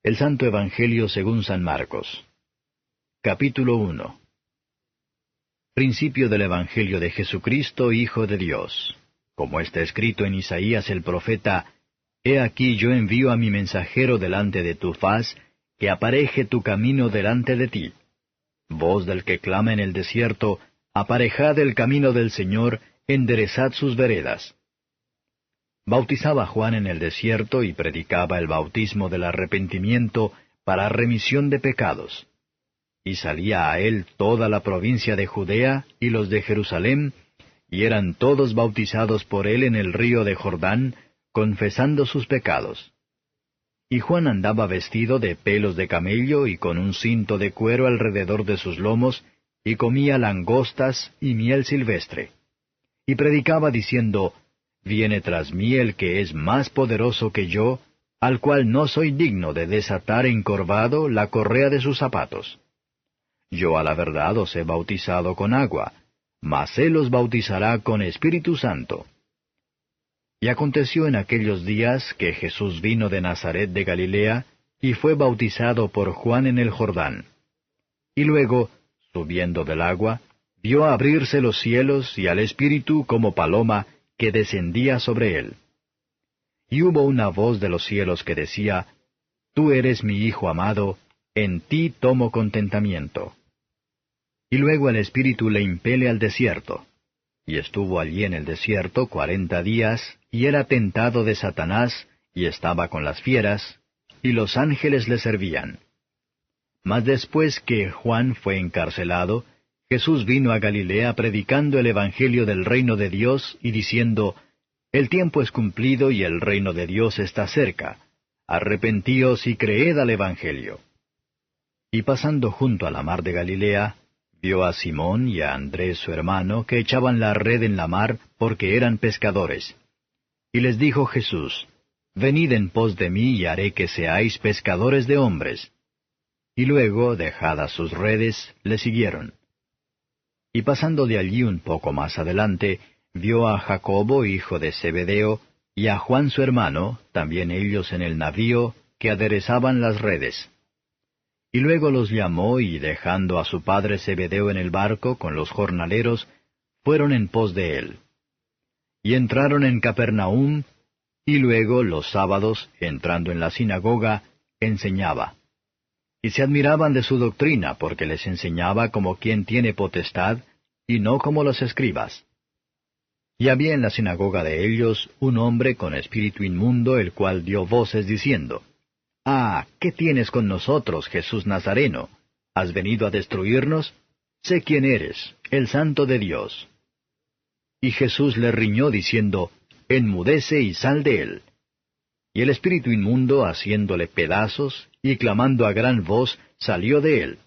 El Santo Evangelio según San Marcos. Capítulo 1. Principio del Evangelio de Jesucristo, Hijo de Dios. Como está escrito en Isaías el profeta: He aquí yo envío a mi mensajero delante de tu faz, que apareje tu camino delante de ti. Voz del que clama en el desierto: Aparejad el camino del Señor, enderezad sus veredas. Bautizaba Juan en el desierto y predicaba el bautismo del arrepentimiento para remisión de pecados. Y salía a él toda la provincia de Judea y los de Jerusalén, y eran todos bautizados por él en el río de Jordán, confesando sus pecados. Y Juan andaba vestido de pelos de camello y con un cinto de cuero alrededor de sus lomos, y comía langostas y miel silvestre. Y predicaba diciendo: Viene tras mí el que es más poderoso que yo, al cual no soy digno de desatar encorvado la correa de sus zapatos. Yo a la verdad os he bautizado con agua, mas él os bautizará con Espíritu Santo. Y aconteció en aquellos días que Jesús vino de Nazaret de Galilea, y fue bautizado por Juan en el Jordán. Y luego, subiendo del agua, vio abrirse los cielos y al Espíritu como paloma, que descendía sobre él. Y hubo una voz de los cielos que decía: Tú eres mi Hijo amado, en ti tomo contentamiento. Y luego el Espíritu le impele al desierto. Y estuvo allí en el desierto 40 días, y era tentado de Satanás, y estaba con las fieras, y los ángeles le servían. Mas después que Juan fue encarcelado, Jesús vino a Galilea predicando el Evangelio del reino de Dios y diciendo: El tiempo es cumplido y el reino de Dios está cerca. Arrepentíos y creed al Evangelio. Y pasando junto a la mar de Galilea, vio a Simón y a Andrés su hermano, que echaban la red en la mar, porque eran pescadores. Y les dijo Jesús: Venid en pos de mí y haré que seáis pescadores de hombres. Y luego, dejadas sus redes, le siguieron. Y pasando de allí un poco más adelante, vio a Jacobo, hijo de Zebedeo, y a Juan su hermano, también ellos en el navío, que aderezaban las redes. Y luego los llamó, y dejando a su padre Zebedeo en el barco con los jornaleros, fueron en pos de él. Y entraron en Capernaum, y luego los sábados, entrando en la sinagoga, enseñaba. Y se admiraban de su doctrina, porque les enseñaba como quien tiene potestad, y no como los escribas. Y había en la sinagoga de ellos un hombre con espíritu inmundo, el cual dio voces diciendo: Ah, ¿qué tienes con nosotros, Jesús Nazareno? ¿Has venido a destruirnos? Sé quién eres, el Santo de Dios. Y Jesús le riñó diciendo: Enmudece y sal de él. Y el espíritu inmundo, haciéndole pedazos, y clamando a gran voz, salió de él.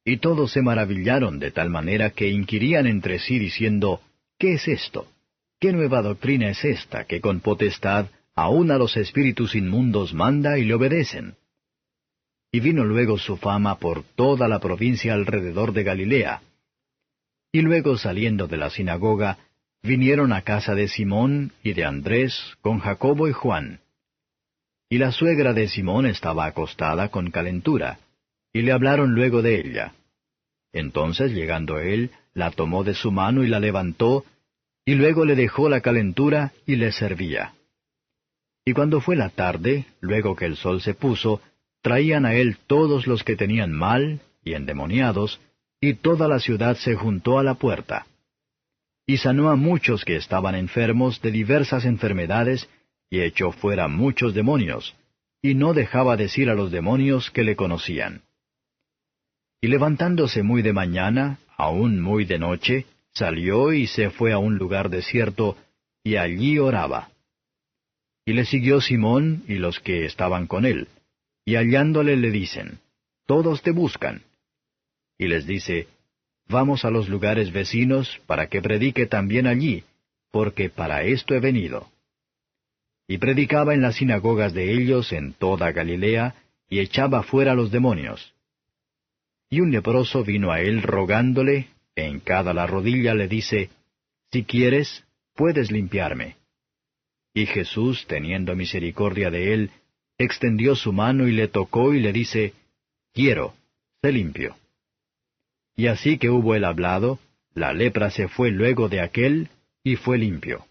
Y todos se maravillaron de tal manera que inquirían entre sí diciendo: ¿Qué es esto? ¿Qué nueva doctrina es esta, que con potestad aun a los espíritus inmundos manda y le obedecen? Y vino luego su fama por toda la provincia alrededor de Galilea. Y luego saliendo de la sinagoga, vinieron a casa de Simón y de Andrés con Jacobo y Juan. Y la suegra de Simón estaba acostada con calentura, y le hablaron luego de ella. Entonces, llegando él, la tomó de su mano y la levantó, y luego le dejó la calentura y le servía. Y cuando fue la tarde, luego que el sol se puso, traían a él todos los que tenían mal y endemoniados, y toda la ciudad se juntó a la puerta. Y sanó a muchos que estaban enfermos de diversas enfermedades, y echó fuera muchos demonios, y no dejaba decir a los demonios que le conocían. Y levantándose muy de mañana, aún muy de noche, salió y se fue a un lugar desierto, y allí oraba. Y le siguió Simón y los que estaban con él, y hallándole le dicen: Todos te buscan. Y les dice: Vamos a los lugares vecinos, para que predique también allí, porque para esto he venido. Y predicaba en las sinagogas de ellos en toda Galilea, y echaba fuera los demonios. Y un leproso vino a él rogándole, e hincada la rodilla le dice: Si quieres, puedes limpiarme. Y Jesús, teniendo misericordia de él, extendió su mano y le tocó y le dice, «Quiero, sé limpio». Y así que hubo él hablado, la lepra se fue luego de aquél, y fue limpio.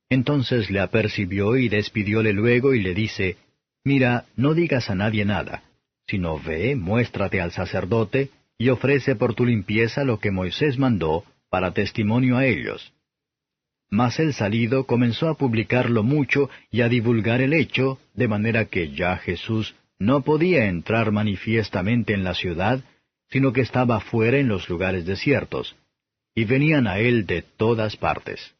Entonces le apercibió y despidióle luego y le dice, «Mira, no digas a nadie nada, sino ve, muéstrate al sacerdote, y ofrece por tu limpieza lo que Moisés mandó, para testimonio a ellos». Mas él salido comenzó a publicarlo mucho y a divulgar el hecho, de manera que ya Jesús no podía entrar manifiestamente en la ciudad, sino que estaba fuera en los lugares desiertos, y venían a él de todas partes.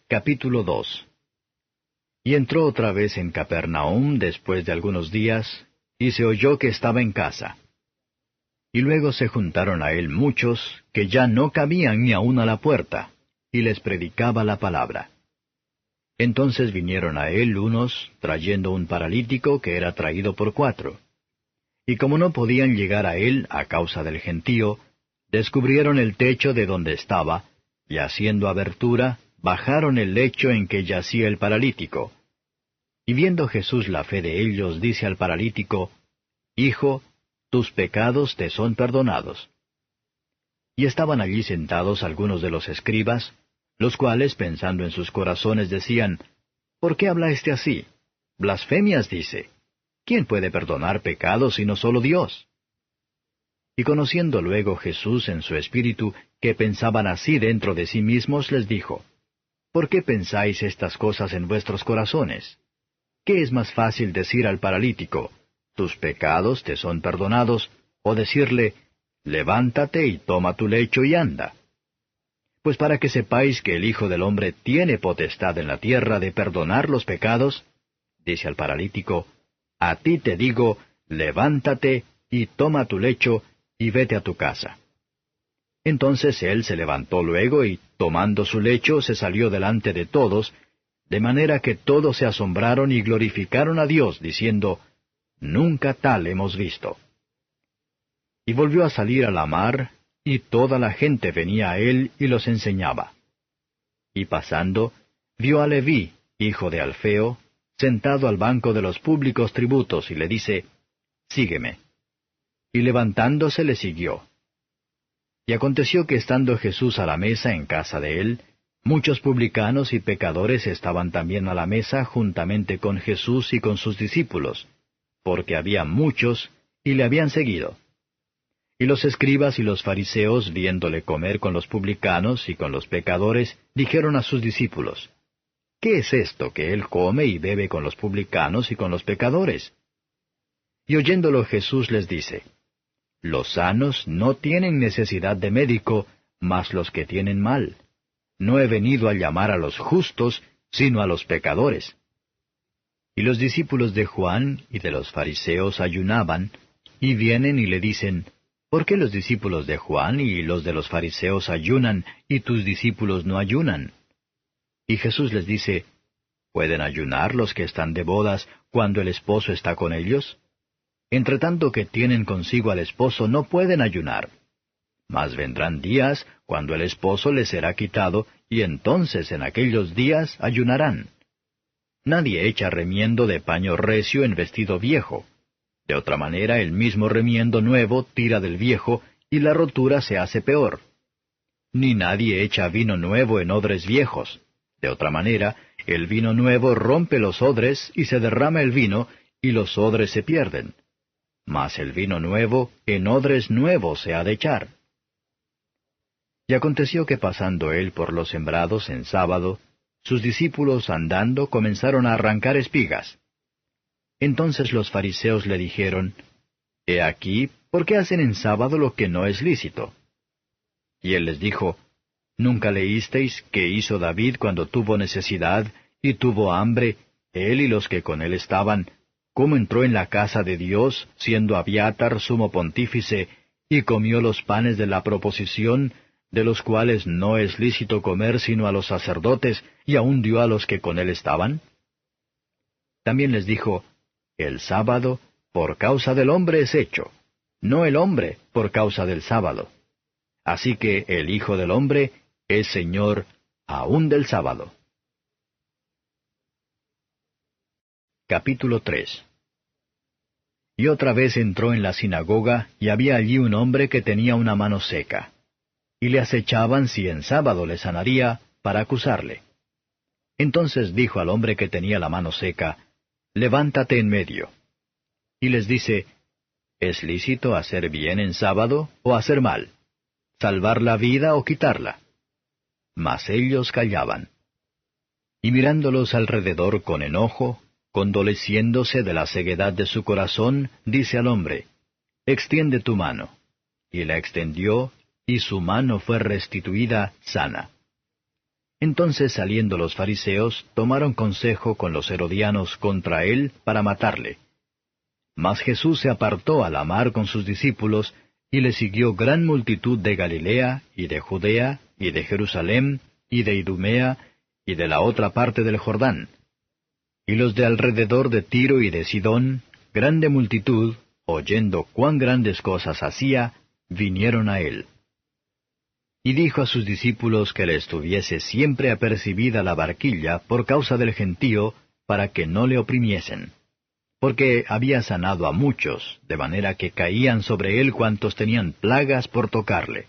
Capítulo 2. Y entró otra vez en Capernaum después de algunos días, y se oyó que estaba en casa. Y luego se juntaron a él muchos, que ya no cabían ni aun a la puerta, y les predicaba la palabra. Entonces vinieron a él unos, trayendo un paralítico que era traído por 4. Y como no podían llegar a él a causa del gentío, descubrieron el techo de donde estaba, y haciendo abertura, bajaron el lecho en que yacía el paralítico. Y viendo Jesús la fe de ellos, dice al paralítico, «Hijo, tus pecados te son perdonados». Y estaban allí sentados algunos de los escribas, los cuales, pensando en sus corazones, decían, «¿Por qué habla éste así? Blasfemias dice. ¿Quién puede perdonar pecados sino solo Dios?» Y conociendo luego Jesús en su espíritu que pensaban así dentro de sí mismos, les dijo, «¿Por qué pensáis estas cosas en vuestros corazones? ¿Qué es más fácil decir al paralítico, tus pecados te son perdonados, o decirle, levántate y toma tu lecho y anda? Pues para que sepáis que el Hijo del Hombre tiene potestad en la tierra de perdonar los pecados, dice al paralítico, a ti te digo, levántate y toma tu lecho y vete a tu casa. Entonces él se levantó luego y, tomando su lecho, se salió delante de todos, de manera que todos se asombraron y glorificaron a Dios, diciendo, nunca tal hemos visto. Y volvió a salir a la mar, y toda la gente venía a él y los enseñaba. Y pasando, vio a Leví, hijo de Alfeo, sentado al banco de los públicos tributos, y le dice, sígueme. Y levantándose le siguió. Y aconteció que estando Jesús a la mesa en casa de él, muchos publicanos y pecadores estaban también a la mesa juntamente con Jesús y con sus discípulos, porque había muchos, y le habían seguido. Y los escribas y los fariseos, viéndole comer con los publicanos y con los pecadores, dijeron a sus discípulos, ¿qué es esto que él come y bebe con los publicanos y con los pecadores? Y oyéndolo Jesús les dice, los sanos no tienen necesidad de médico, mas los que tienen mal. No he venido a llamar a los justos, sino a los pecadores. Y los discípulos de Juan y de los fariseos ayunaban, y vienen y le dicen, ¿por qué los discípulos de Juan y los de los fariseos ayunan, y tus discípulos no ayunan? Y Jesús les dice, ¿pueden ayunar los que están de bodas cuando el esposo está con ellos? Entre tanto que tienen consigo al esposo no pueden ayunar. Mas vendrán días cuando el esposo les será quitado, y entonces en aquellos días ayunarán. Nadie echa remiendo de paño recio en vestido viejo. De otra manera el mismo remiendo nuevo tira del viejo, y la rotura se hace peor. Ni nadie echa vino nuevo en odres viejos. De otra manera, el vino nuevo rompe los odres, y se derrama el vino, y los odres se pierden. Mas el vino nuevo en odres nuevos se ha de echar. Y aconteció que pasando él por los sembrados en sábado, sus discípulos andando comenzaron a arrancar espigas. Entonces los fariseos le dijeron, He aquí, ¿por qué hacen en sábado lo que no es lícito? Y él les dijo, ¿nunca leísteis qué hizo David cuando tuvo necesidad y tuvo hambre, él y los que con él estaban, cómo entró en la casa de Dios, siendo Abiatar sumo pontífice, y comió los panes de la proposición, de los cuales no es lícito comer sino a los sacerdotes, y aun dio a los que con él estaban? También les dijo, el sábado por causa del hombre es hecho, no el hombre por causa del sábado. Así que el Hijo del Hombre es Señor aun del sábado. Capítulo 3. Y otra vez entró en la sinagoga, y había allí un hombre que tenía una mano seca. Y le acechaban si en sábado le sanaría, para acusarle. Entonces dijo al hombre que tenía la mano seca, Levántate en medio. Y les dice, ¿Es lícito hacer bien en sábado o hacer mal? ¿Salvar la vida o quitarla? Mas ellos callaban. Y mirándolos alrededor con enojo, condoleciéndose de la ceguedad de su corazón, dice al hombre, Extiende tu mano. Y la extendió, y su mano fue restituida sana. Entonces saliendo los fariseos, tomaron consejo con los herodianos contra él para matarle. Mas Jesús se apartó a la mar con sus discípulos, y le siguió gran multitud de Galilea, y de Judea, y de Jerusalén, y de Idumea, y de la otra parte del Jordán. Y los de alrededor de Tiro y de Sidón, grande multitud, oyendo cuán grandes cosas hacía, vinieron a él. Y dijo a sus discípulos que le estuviese siempre apercibida la barquilla por causa del gentío, para que no le oprimiesen. Porque había sanado a muchos, de manera que caían sobre él cuantos tenían plagas por tocarle.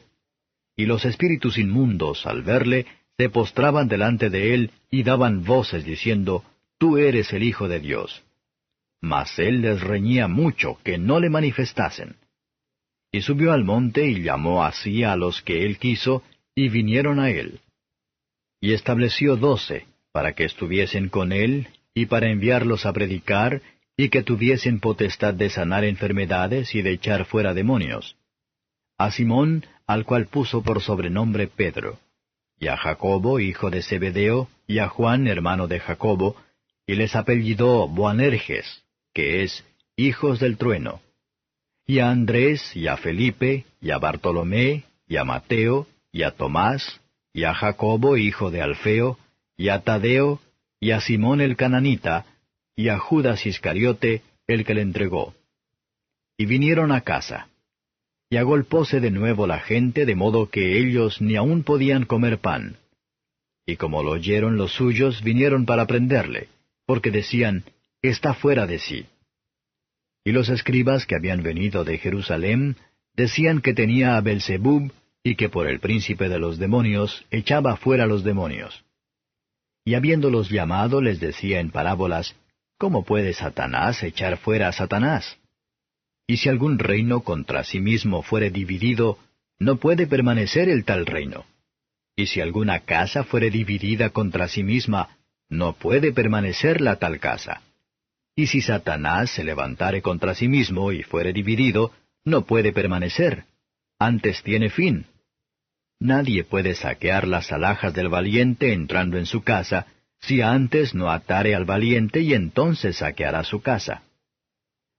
Y los espíritus inmundos, al verle, se postraban delante de él y daban voces diciendo, Tú eres el Hijo de Dios. Mas él les reñía mucho que no le manifestasen. Y subió al monte y llamó así a los que él quiso, y vinieron a él. Y estableció 12, para que estuviesen con él, y para enviarlos a predicar, y que tuviesen potestad de sanar enfermedades y de echar fuera demonios. A Simón, al cual puso por sobrenombre Pedro, y a Jacobo, hijo de Zebedeo, y a Juan, hermano de Jacobo, y les apellidó Boanerges, que es, hijos del trueno, y a Andrés, y a Felipe, y a Bartolomé, y a Mateo, y a Tomás, y a Jacobo, hijo de Alfeo, y a Tadeo, y a Simón el cananita, y a Judas Iscariote, el que le entregó. Y vinieron a casa. Y agolpóse de nuevo la gente, de modo que ellos ni aun podían comer pan. Y como lo oyeron los suyos, vinieron para prenderle, porque decían, Está fuera de sí. Y los escribas que habían venido de Jerusalén, decían que tenía a Belzebub, y que por el príncipe de los demonios echaba fuera los demonios. Y habiéndolos llamado, les decía en parábolas, ¿Cómo puede Satanás echar fuera a Satanás? Y si algún reino contra sí mismo fuere dividido, no puede permanecer el tal reino. Y si alguna casa fuere dividida contra sí misma, no puede permanecer la tal casa. Y si Satanás se levantare contra sí mismo y fuere dividido, no puede permanecer, antes tiene fin. Nadie puede saquear las alhajas del valiente entrando en su casa, si antes no atare al valiente y entonces saqueará su casa.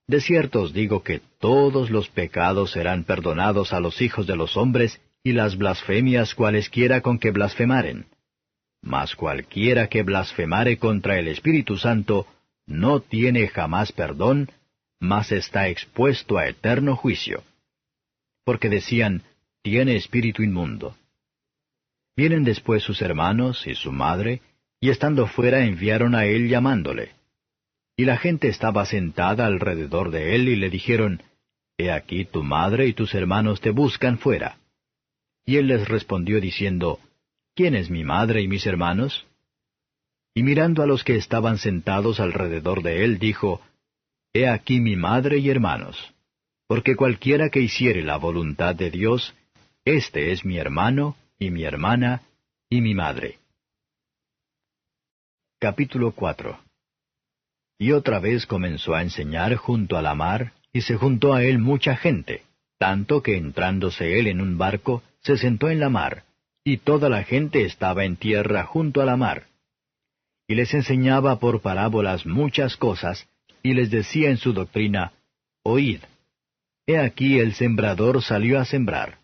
De cierto os digo que todos los pecados serán perdonados a los hijos de los hombres, y las blasfemias cualesquiera con que blasfemaren. Mas cualquiera que blasfemare contra el Espíritu Santo, no tiene jamás perdón, mas está expuesto a eterno juicio. Porque decían, tiene espíritu inmundo. Vienen después sus hermanos y su madre, y estando fuera enviaron a él llamándole. Y la gente estaba sentada alrededor de él, y le dijeron, He aquí tu madre y tus hermanos te buscan fuera. Y él les respondió diciendo, ¿Quién es mi madre y mis hermanos? Y mirando a los que estaban sentados alrededor de él, dijo, He aquí mi madre y hermanos. Porque cualquiera que hiciere la voluntad de Dios, éste es mi hermano, y mi hermana, y mi madre. Capítulo 4. Y otra vez comenzó a enseñar junto a la mar, y se juntó a él mucha gente, tanto que entrándose él en un barco, se sentó en la mar, y toda la gente estaba en tierra junto a la mar. Y les enseñaba por parábolas muchas cosas, y les decía en su doctrina, Oíd. He aquí el sembrador salió a sembrar.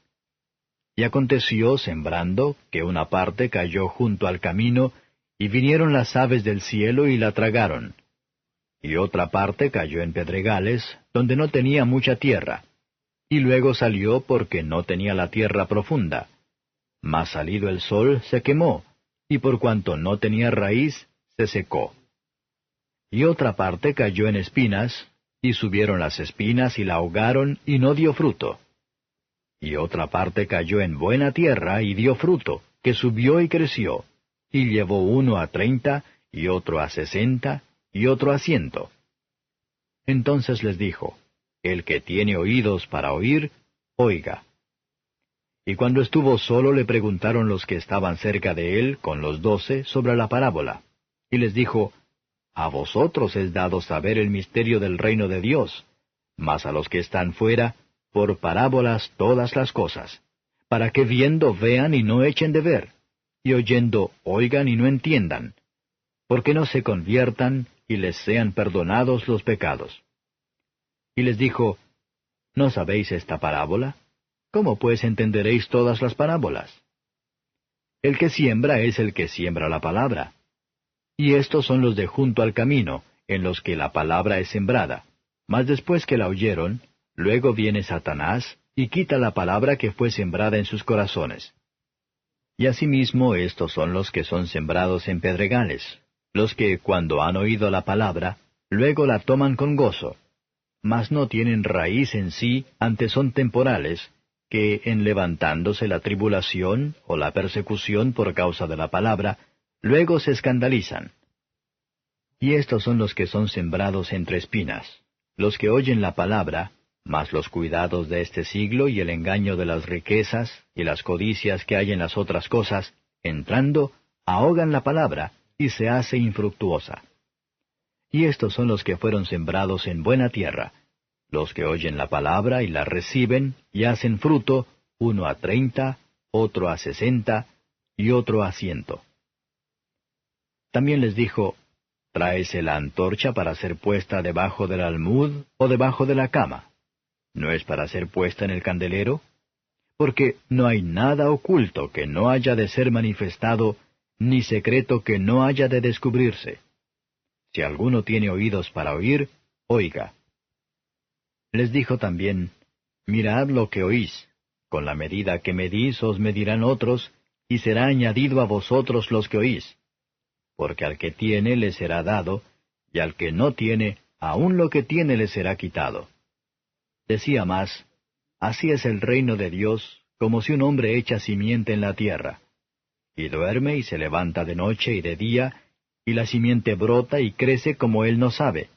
Y aconteció, sembrando, que una parte cayó junto al camino, y vinieron las aves del cielo y la tragaron. Y otra parte cayó en pedregales, donde no tenía mucha tierra. Y luego salió porque no tenía la tierra profunda. Mas salido el sol se quemó, y por cuanto no tenía raíz, se secó. y otra parte cayó en espinas, y subieron las espinas y la ahogaron, y no dio fruto. Y otra parte cayó en buena tierra, y dio fruto, que subió y creció, y llevó uno a 30, y otro a 60, y otro a 100. Entonces les dijo, El que tiene oídos para oír, oiga. Y cuando estuvo solo le preguntaron los que estaban cerca de él, con los 12, sobre la parábola. Y les dijo, A vosotros es dado saber el misterio del reino de Dios, mas a los que están fuera, por parábolas todas las cosas, para que viendo vean y no echen de ver, y oyendo oigan y no entiendan, porque no se conviertan y les sean perdonados los pecados. Y les dijo, ¿No sabéis esta parábola? ¿Cómo pues entenderéis todas las parábolas? El que siembra es el que siembra la palabra. Y estos son los de junto al camino, en los que la palabra es sembrada. Mas después que la oyeron, luego viene Satanás, y quita la palabra que fue sembrada en sus corazones. Y asimismo estos son los que son sembrados en pedregales, los que cuando han oído la palabra, luego la toman con gozo, mas no tienen raíz en sí, antes son temporales, que en levantándose la tribulación o la persecución por causa de la palabra, luego se escandalizan. Y estos son los que son sembrados entre espinas, los que oyen la palabra, mas los cuidados de este siglo y el engaño de las riquezas y las codicias que hay en las otras cosas, entrando, ahogan la palabra y se hace infructuosa. Y estos son los que fueron sembrados en buena tierra, los que oyen la palabra y la reciben y hacen fruto, uno a 30, otro a 60, y otro a 100. También les dijo, ¿Tráese la antorcha para ser puesta debajo del almud o debajo de la cama? ¿No es para ser puesta en el candelero? Porque no hay nada oculto que no haya de ser manifestado, ni secreto que no haya de descubrirse. Si alguno tiene oídos para oír, oiga. Les dijo también, Mirad lo que oís, con la medida que medís os medirán otros, y será añadido a vosotros los que oís. Porque al que tiene le será dado, y al que no tiene, aun lo que tiene le será quitado. Decía más, Así es el reino de Dios, como si un hombre echa simiente en la tierra, y duerme y se levanta de noche y de día, y la simiente brota y crece como él no sabe.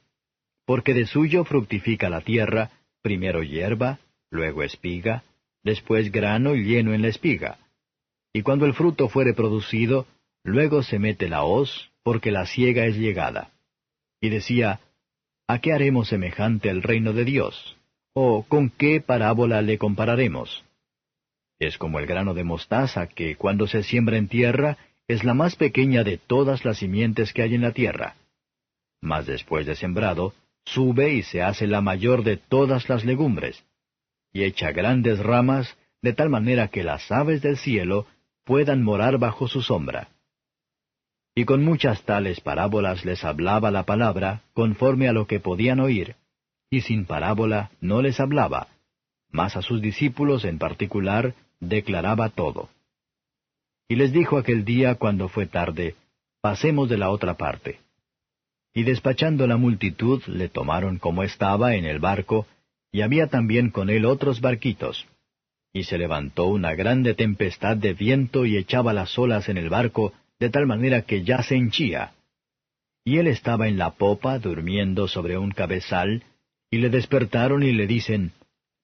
Porque de suyo fructifica la tierra, primero hierba, luego espiga, después grano y lleno en la espiga. Y cuando el fruto fuere producido, luego se mete la hoz, porque la siega es llegada. Y decía, ¿A qué haremos semejante el reino de Dios? ¿O con qué parábola le compararemos? Es como el grano de mostaza que, cuando se siembra en tierra, es la más pequeña de todas las simientes que hay en la tierra. Mas después de sembrado, sube y se hace la mayor de todas las legumbres, y echa grandes ramas, de tal manera que las aves del cielo puedan morar bajo su sombra. Y con muchas tales parábolas les hablaba la palabra, conforme a lo que podían oír, y sin parábola no les hablaba, mas a sus discípulos en particular declaraba todo. Y les dijo aquel día cuando fue tarde, Pasemos de la otra parte. Y despachando la multitud, le tomaron como estaba en el barco, y había también con él otros barquitos. Y se levantó una grande tempestad de viento y echaba las olas en el barco, de tal manera que ya se henchía. Y él estaba en la popa, durmiendo sobre un cabezal, y le despertaron y le dicen,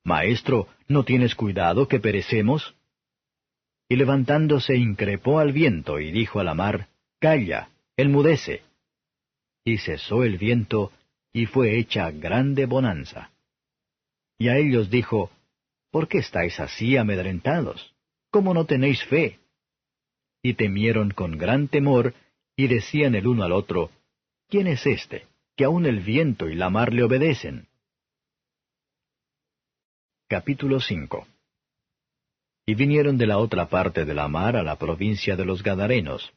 Maestro, ¿no tienes cuidado que perecemos? Y levantándose increpó al viento y dijo a la mar, Calla, enmudece. Y cesó el viento, y fue hecha grande bonanza. Y a ellos dijo, ¿Por qué estáis así amedrentados? ¿Cómo no tenéis fe? Y temieron con gran temor, y decían el uno al otro, ¿Quién es este, que aun el viento y la mar le obedecen? Capítulo 5. Y vinieron de la otra parte de la mar a la provincia de los Gadarenos.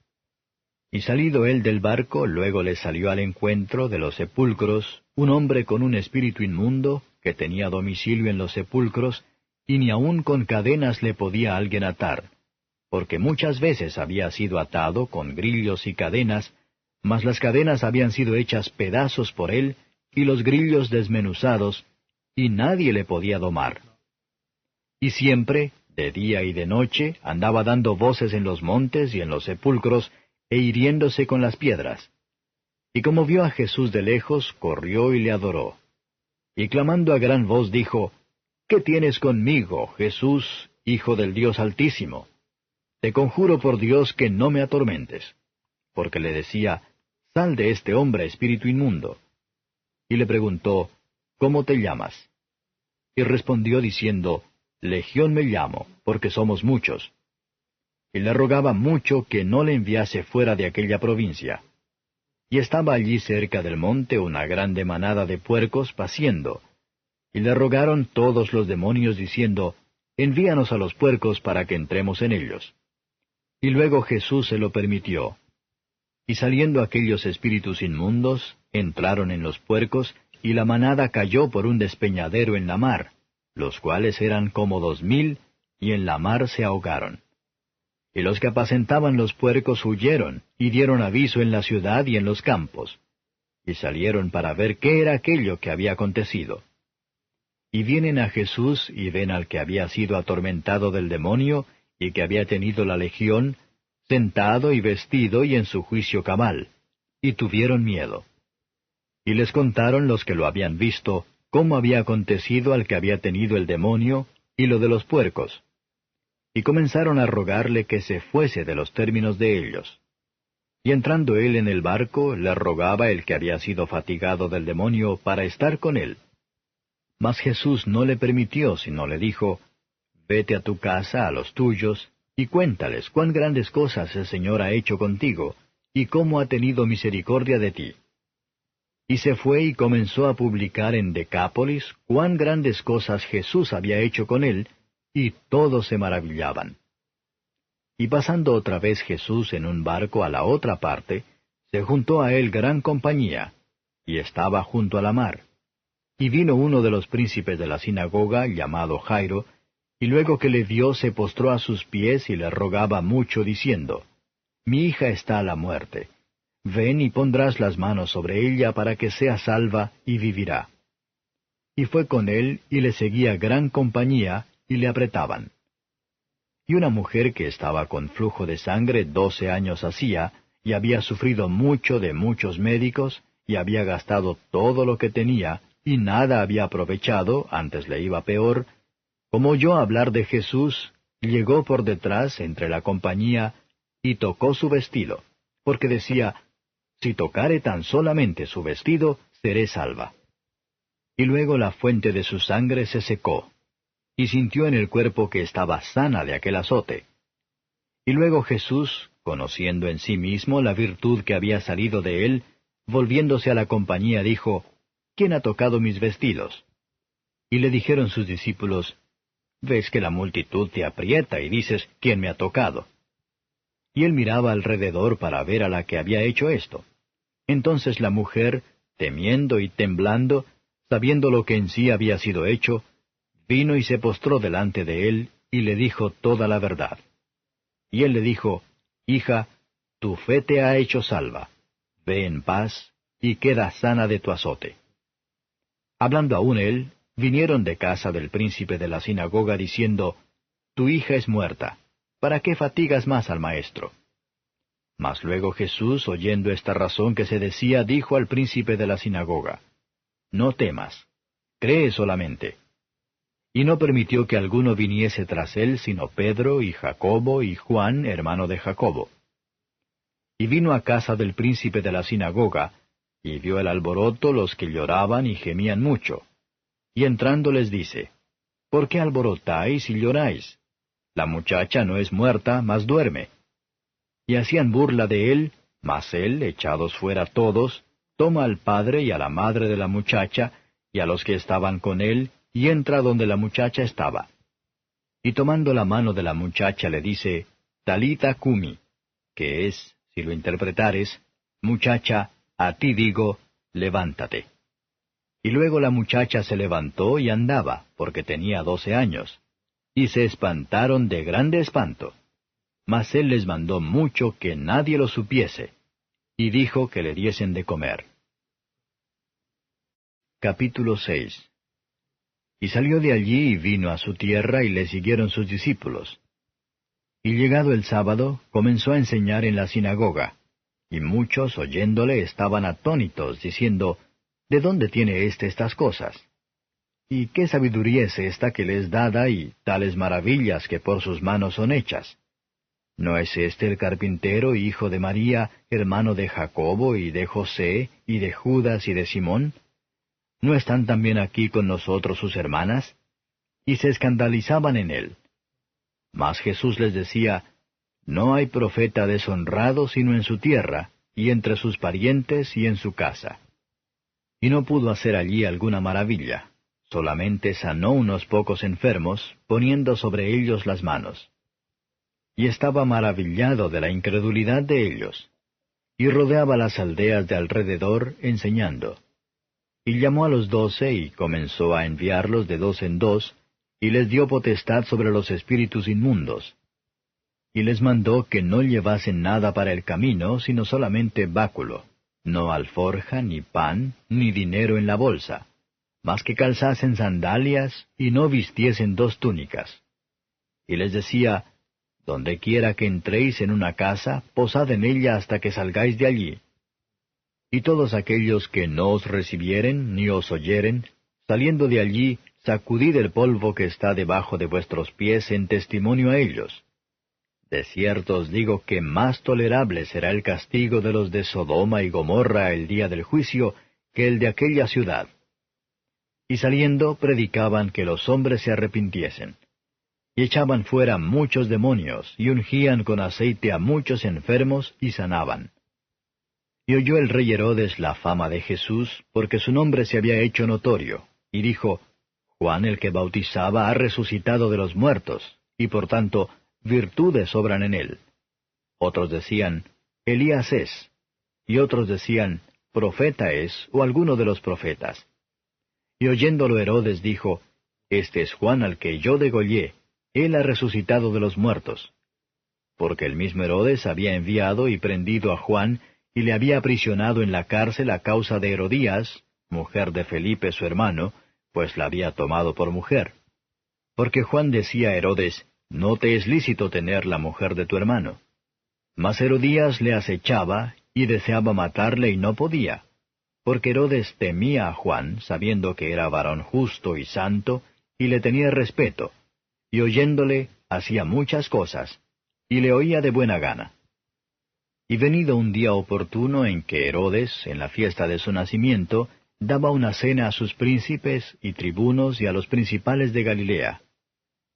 Y salido él del barco, luego le salió al encuentro de los sepulcros un hombre con un espíritu inmundo, que tenía domicilio en los sepulcros, y ni aun con cadenas le podía alguien atar, porque muchas veces había sido atado con grillos y cadenas, mas las cadenas habían sido hechas pedazos por él, y los grillos desmenuzados, y nadie le podía domar. Y siempre, de día y de noche, andaba dando voces en los montes y en los sepulcros, e hiriéndose con las piedras. Y como vio a Jesús de lejos, corrió y le adoró. Y clamando a gran voz dijo, ¿Qué tienes conmigo, Jesús, Hijo del Dios Altísimo? Te conjuro por Dios que no me atormentes. Porque le decía, Sal de este hombre, espíritu inmundo. Y le preguntó, ¿Cómo te llamas? Y respondió diciendo, Legión me llamo, porque somos muchos. Y le rogaba mucho que no le enviase fuera de aquella provincia. Y estaba allí cerca del monte una grande manada de puercos paciendo. Y le rogaron todos los demonios diciendo, Envíanos a los puercos para que entremos en ellos. Y luego Jesús se lo permitió. Y saliendo aquellos espíritus inmundos, entraron en los puercos, y la manada cayó por un despeñadero en la mar, los cuales eran como 2000, y en la mar se ahogaron. Y los que apacentaban los puercos huyeron, y dieron aviso en la ciudad y en los campos. Y salieron para ver qué era aquello que había acontecido. Y vienen a Jesús, y ven al que había sido atormentado del demonio, y que había tenido la legión, sentado y vestido y en su juicio cabal, y tuvieron miedo. Y les contaron los que lo habían visto, cómo había acontecido al que había tenido el demonio, y lo de los puercos. Y comenzaron a rogarle que se fuese de los términos de ellos. Y entrando él en el barco, le rogaba el que había sido fatigado del demonio para estar con él. Mas Jesús no le permitió, sino le dijo, Vete a tu casa, a los tuyos, y cuéntales cuán grandes cosas el Señor ha hecho contigo, y cómo ha tenido misericordia de ti. Y se fue y comenzó a publicar en Decápolis cuán grandes cosas Jesús había hecho con él, y todos se maravillaban. Y pasando otra vez Jesús en un barco a la otra parte, se juntó a él gran compañía, y estaba junto a la mar. Y vino uno de los príncipes de la sinagoga, llamado Jairo, y luego que le vio se postró a sus pies y le rogaba mucho, diciendo, Mi hija está a la muerte. Ven y pondrás las manos sobre ella para que sea salva y vivirá. Y fue con él, y le seguía gran compañía, y le apretaban. Y una mujer que estaba con flujo de sangre 12 años hacía, y había sufrido mucho de muchos médicos, y había gastado todo lo que tenía, y nada había aprovechado, antes le iba peor, como oyó hablar de Jesús, llegó por detrás entre la compañía, y tocó su vestido, porque decía, Si tocare tan solamente su vestido, seré salva. Y luego la fuente de su sangre se secó, y sintió en el cuerpo que estaba sana de aquel azote. Y luego Jesús, conociendo en sí mismo la virtud que había salido de él, volviéndose a la compañía, dijo, ¿Quién ha tocado mis vestidos? Y le dijeron sus discípulos, Ves que la multitud te aprieta y dices, ¿quién me ha tocado? Y él miraba alrededor para ver a la que había hecho esto. Entonces la mujer, temiendo y temblando, sabiendo lo que en sí había sido hecho, vino y se postró delante de él, y le dijo toda la verdad. Y él le dijo, Hija, tu fe te ha hecho salva. Ve en paz, y queda sana de tu azote. Hablando aún él, vinieron de casa del príncipe de la sinagoga diciendo, Tu hija es muerta, ¿para qué fatigas más al maestro? Mas luego Jesús, oyendo esta razón que se decía, dijo al príncipe de la sinagoga, No temas, cree solamente. Y no permitió que alguno viniese tras él, sino Pedro y Jacobo y Juan, hermano de Jacobo. Y vino a casa del príncipe de la sinagoga, y vio el alboroto, los que lloraban y gemían mucho. Y entrando les dice, ¿Por qué alborotáis y lloráis? La muchacha no es muerta, mas duerme. Y hacían burla de él, mas él, echados fuera todos, toma al padre y a la madre de la muchacha, y a los que estaban con él, y entra donde la muchacha estaba. Y tomando la mano de la muchacha le dice, Talita cumi, que es, si lo interpretares, Muchacha, a ti digo, levántate. Y luego la muchacha se levantó y andaba, porque tenía 12 años. Y se espantaron de grande espanto. Mas él les mandó mucho que nadie lo supiese. y dijo que le diesen de comer. Capítulo 6. Y salió de allí y vino a su tierra, y le siguieron sus discípulos. Y llegado el sábado, comenzó a enseñar en la sinagoga, y muchos, oyéndole, estaban atónitos, diciendo, ¿de dónde tiene estas cosas? ¿Y qué sabiduría es esta que le es dada, y tales maravillas que por sus manos son hechas? ¿No es este el carpintero, hijo de María, hermano de Jacobo, y de José, y de Judas, y de Simón? ¿No están también aquí con nosotros sus hermanas? Y se escandalizaban en él. Mas Jesús les decía, No hay profeta deshonrado sino en su tierra, y entre sus parientes, y en su casa. Y no pudo hacer allí alguna maravilla, solamente sanó unos pocos enfermos, poniendo sobre ellos las manos. Y estaba maravillado de la incredulidad de ellos. Y rodeaba las aldeas de alrededor, enseñando. Y llamó a los 12, y comenzó a enviarlos de 2 en 2, y les dio potestad sobre los espíritus inmundos. Y les mandó que no llevasen nada para el camino, sino solamente báculo, no alforja, ni pan, ni dinero en la bolsa, mas que calzasen sandalias, y no vistiesen 2 túnicas. Y les decía, Donde quiera que entréis en una casa, posad en ella hasta que salgáis de allí. Y todos aquellos que no os recibieren, ni os oyeren, saliendo de allí, sacudid el polvo que está debajo de vuestros pies en testimonio a ellos. De cierto os digo que más tolerable será el castigo de los de Sodoma y Gomorra el día del juicio, que el de aquella ciudad. Y saliendo, predicaban que los hombres se arrepintiesen. Y echaban fuera muchos demonios, y ungían con aceite a muchos enfermos, y sanaban. Y oyó el rey Herodes la fama de Jesús, porque su nombre se había hecho notorio, y dijo, Juan el que bautizaba ha resucitado de los muertos, y por tanto virtudes obran en él. Otros decían, Elías es, y otros decían, profeta es, o alguno de los profetas. Y oyéndolo Herodes dijo, Este es Juan al que yo degollé, él ha resucitado de los muertos. Porque el mismo Herodes había enviado y prendido a Juan, y le había aprisionado en la cárcel a causa de Herodías, mujer de Felipe su hermano, pues la había tomado por mujer. Porque Juan decía a Herodes, No te es lícito tener la mujer de tu hermano. Mas Herodías le acechaba, y deseaba matarle y no podía, porque Herodes temía a Juan, sabiendo que era varón justo y santo, y le tenía respeto, y oyéndole hacía muchas cosas, y le oía de buena gana. Y venido un día oportuno en que Herodes, en la fiesta de su nacimiento, daba una cena a sus príncipes y tribunos y a los principales de Galilea.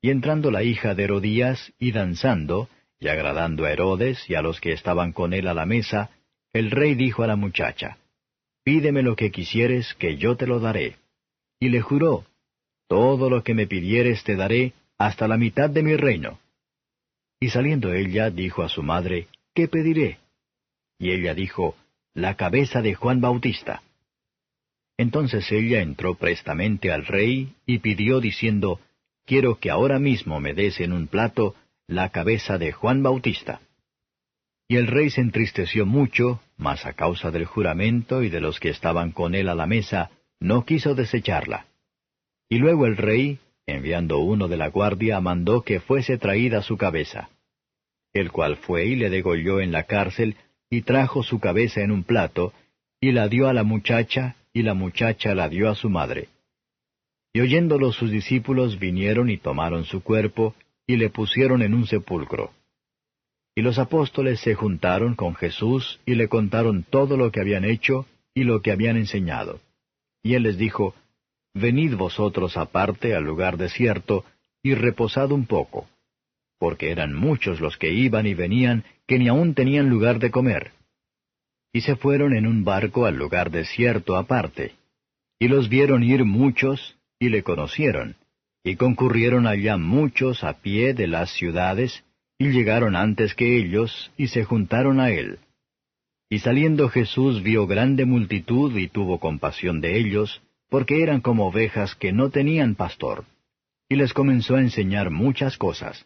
Y entrando la hija de Herodías, y danzando, y agradando a Herodes y a los que estaban con él a la mesa, el rey dijo a la muchacha, Pídeme lo que quisieres, que yo te lo daré. Y le juró, Todo lo que me pidieres te daré, hasta la mitad de mi reino. Y saliendo ella, dijo a su madre, ¿Qué pediré? Y ella dijo, La cabeza de Juan Bautista. Entonces ella entró prestamente al rey, y pidió diciendo, Quiero que ahora mismo me des en un plato la cabeza de Juan Bautista. Y el rey se entristeció mucho, mas a causa del juramento y de los que estaban con él a la mesa, no quiso desecharla. Y luego el rey, enviando uno de la guardia, mandó que fuese traída su cabeza. El cual fue y le degolló en la cárcel, y trajo su cabeza en un plato, y la dio a la muchacha, y la muchacha la dio a su madre. Y oyéndolo sus discípulos vinieron y tomaron su cuerpo, y le pusieron en un sepulcro. Y los apóstoles se juntaron con Jesús, y le contaron todo lo que habían hecho, y lo que habían enseñado. Y él les dijo, Venid vosotros aparte al lugar desierto, y reposad un poco. Porque eran muchos los que iban y venían, que ni aun tenían lugar de comer. Y se fueron en un barco al lugar desierto aparte. Y los vieron ir muchos, y le conocieron, y concurrieron allá muchos a pie de las ciudades, y llegaron antes que ellos, y se juntaron a él. Y saliendo Jesús vio grande multitud, y tuvo compasión de ellos, porque eran como ovejas que no tenían pastor. Y les comenzó a enseñar muchas cosas.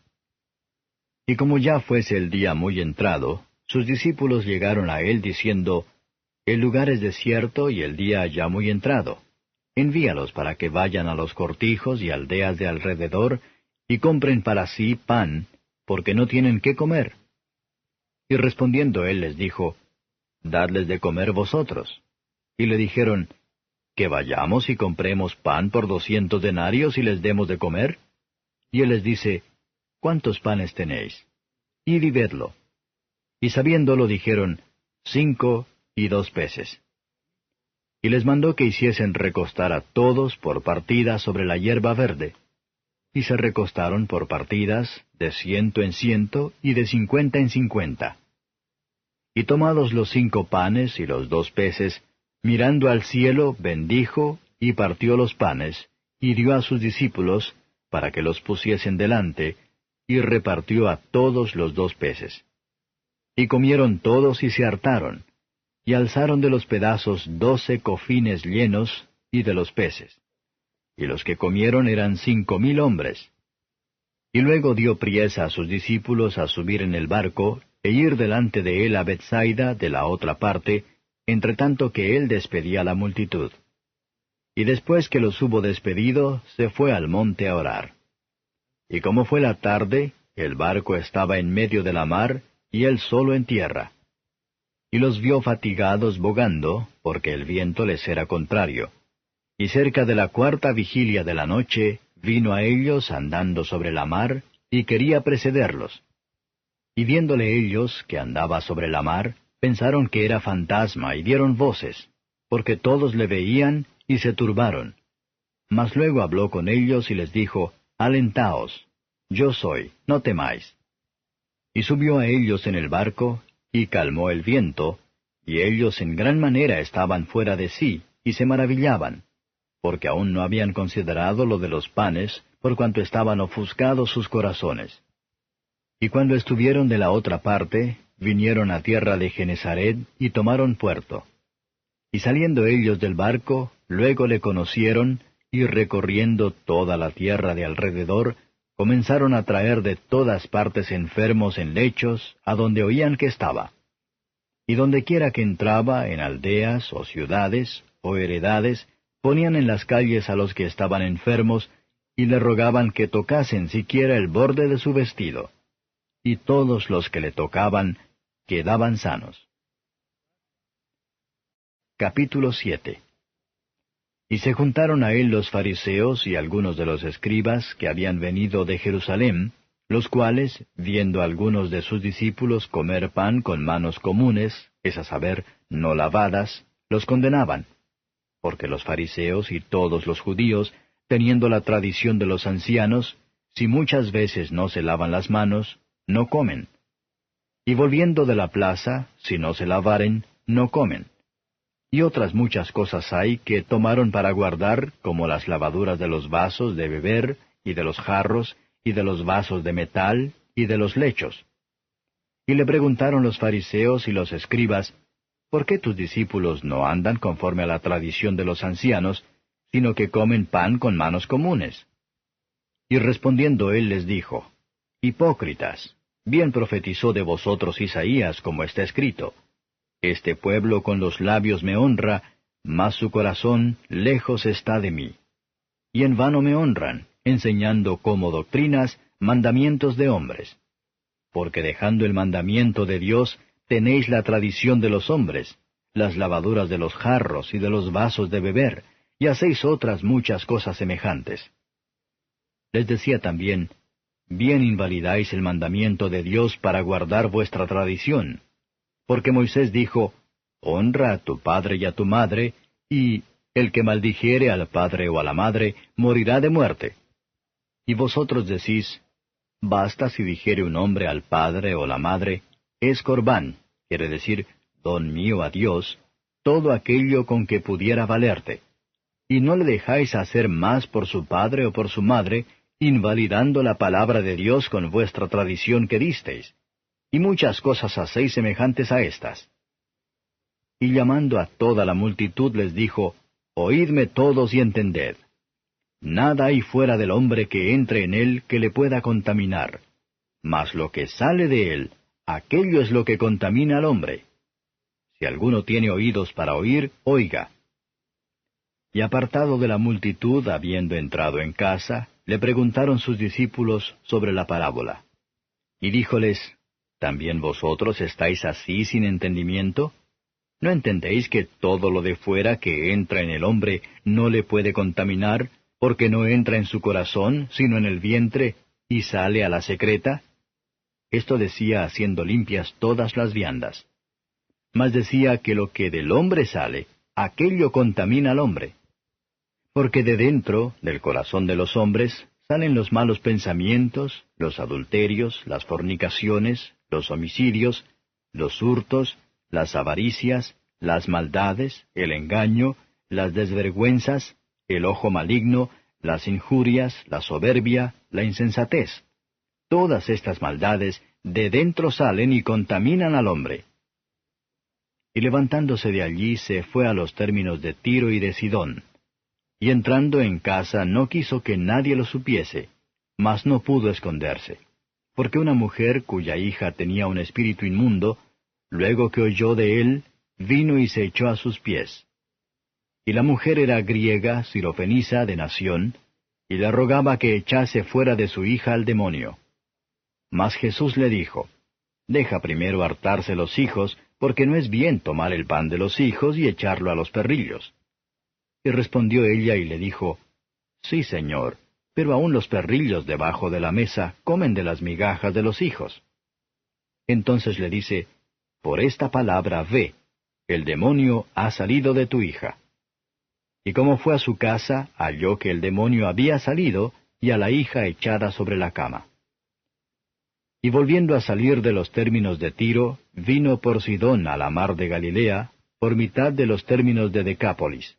Y como ya fuese el día muy entrado, sus discípulos llegaron a él diciendo, El lugar es desierto y el día ya muy entrado. Envíalos para que vayan a los cortijos y aldeas de alrededor y compren para sí pan, porque no tienen qué comer. Y respondiendo él les dijo, Dadles de comer vosotros. Y le dijeron, ¿Que vayamos y compremos pan por 200 denarios y les demos de comer? Y él les dice, ¿Cuántos panes tenéis? Id y vedlo. Y sabiéndolo dijeron, 5 y 2 peces. Y les mandó que hiciesen recostar a todos por partidas sobre la hierba verde. Y se recostaron por partidas, de 100 en 100 y de 50 en 50. Y tomados los 5 panes y los 2 peces, mirando al cielo, bendijo, y partió los panes, y dio a sus discípulos, para que los pusiesen delante, y repartió a todos los 2 peces. Y comieron todos y se hartaron, y alzaron de los pedazos 12 cofines llenos, y de los peces. Y los que comieron eran 5000 hombres. Y luego dio priesa a sus discípulos a subir en el barco, e ir delante de él a Bethsaida de la otra parte, entre tanto que él despedía a la multitud. Y después que los hubo despedido, se fue al monte a orar. Y como fue la tarde, el barco estaba en medio de la mar, y él solo en tierra. Y los vio fatigados bogando, porque el viento les era contrario. Y cerca de la 4ª vigilia de la noche, vino a ellos andando sobre la mar, y quería precederlos. Y viéndole ellos que andaba sobre la mar, pensaron que era fantasma, y dieron voces, porque todos le veían, y se turbaron. Mas luego habló con ellos, y les dijo, Alentaos, yo soy, no temáis. Y subió a ellos en el barco, y calmó el viento, y ellos en gran manera estaban fuera de sí, y se maravillaban, porque aún no habían considerado lo de los panes, por cuanto estaban ofuscados sus corazones. Y cuando estuvieron de la otra parte, vinieron a tierra de Genesaret, y tomaron puerto. Y saliendo ellos del barco, luego le conocieron, y recorriendo toda la tierra de alrededor, comenzaron a traer de todas partes enfermos en lechos, a donde oían que estaba. Y dondequiera que entraba, en aldeas, o ciudades, o heredades, ponían en las calles a los que estaban enfermos, y le rogaban que tocasen siquiera el borde de su vestido. Y todos los que le tocaban quedaban sanos. Capítulo 7. Y se juntaron a él los fariseos y algunos de los escribas que habían venido de Jerusalén, los cuales, viendo a algunos de sus discípulos comer pan con manos comunes, es a saber, no lavadas, los condenaban. Porque los fariseos y todos los judíos, teniendo la tradición de los ancianos, si muchas veces no se lavan las manos, no comen. Y volviendo de la plaza, si no se lavaren, no comen. Y otras muchas cosas hay que tomaron para guardar, como las lavaduras de los vasos de beber, y de los jarros, y de los vasos de metal, y de los lechos. Y le preguntaron los fariseos y los escribas, ¿por qué tus discípulos no andan conforme a la tradición de los ancianos, sino que comen pan con manos comunes? Y respondiendo él les dijo, Hipócritas, bien profetizó de vosotros Isaías, como está escrito, Este pueblo con los labios me honra, mas su corazón lejos está de mí. Y en vano me honran, enseñando como doctrinas mandamientos de hombres. Porque dejando el mandamiento de Dios, tenéis la tradición de los hombres, las lavaduras de los jarros y de los vasos de beber, y hacéis otras muchas cosas semejantes. Les decía también, bien invalidáis el mandamiento de Dios para guardar vuestra tradición. Porque Moisés dijo, honra a tu padre y a tu madre, y el que maldijere al padre o a la madre, morirá de muerte. Y vosotros decís, basta si dijere un hombre al padre o la madre, es corbán, quiere decir, don mío a Dios, todo aquello con que pudiera valerte. Y no le dejáis hacer más por su padre o por su madre, invalidando la palabra de Dios con vuestra tradición que disteis. Y muchas cosas hacéis semejantes a estas. Y llamando a toda la multitud les dijo, Oídme todos y entended. Nada hay fuera del hombre que entre en él que le pueda contaminar. Mas lo que sale de él, aquello es lo que contamina al hombre. Si alguno tiene oídos para oír, oiga. Y apartado de la multitud, habiendo entrado en casa, le preguntaron sus discípulos sobre la parábola. Y díjoles, ¿también vosotros estáis así sin entendimiento? ¿No entendéis que todo lo de fuera que entra en el hombre no le puede contaminar, porque no entra en su corazón, sino en el vientre, y sale a la secreta? Esto decía haciendo limpias todas las viandas. Mas decía que lo que del hombre sale, aquello contamina al hombre. Porque de dentro, del corazón de los hombres, salen los malos pensamientos, los adulterios, las fornicaciones, los homicidios, los hurtos, las avaricias, las maldades, el engaño, las desvergüenzas, el ojo maligno, las injurias, la soberbia, la insensatez. Todas estas maldades de dentro salen y contaminan al hombre. Y levantándose de allí se fue a los términos de Tiro y de Sidón. Y entrando en casa no quiso que nadie lo supiese, mas no pudo esconderse, porque una mujer cuya hija tenía un espíritu inmundo, luego que oyó de él, vino y se echó a sus pies. Y la mujer era griega, sirofenisa de nación, y le rogaba que echase fuera de su hija al demonio. Mas Jesús le dijo, Deja primero hartarse los hijos, porque no es bien tomar el pan de los hijos y echarlo a los perrillos. Y respondió ella y le dijo, Sí, Señor, pero aun los perrillos debajo de la mesa comen de las migajas de los hijos. Entonces le dice, Por esta palabra ve, el demonio ha salido de tu hija. Y como fue a su casa, halló que el demonio había salido, y a la hija echada sobre la cama. Y volviendo a salir de los términos de Tiro, vino por Sidón a la mar de Galilea, por mitad de los términos de Decápolis.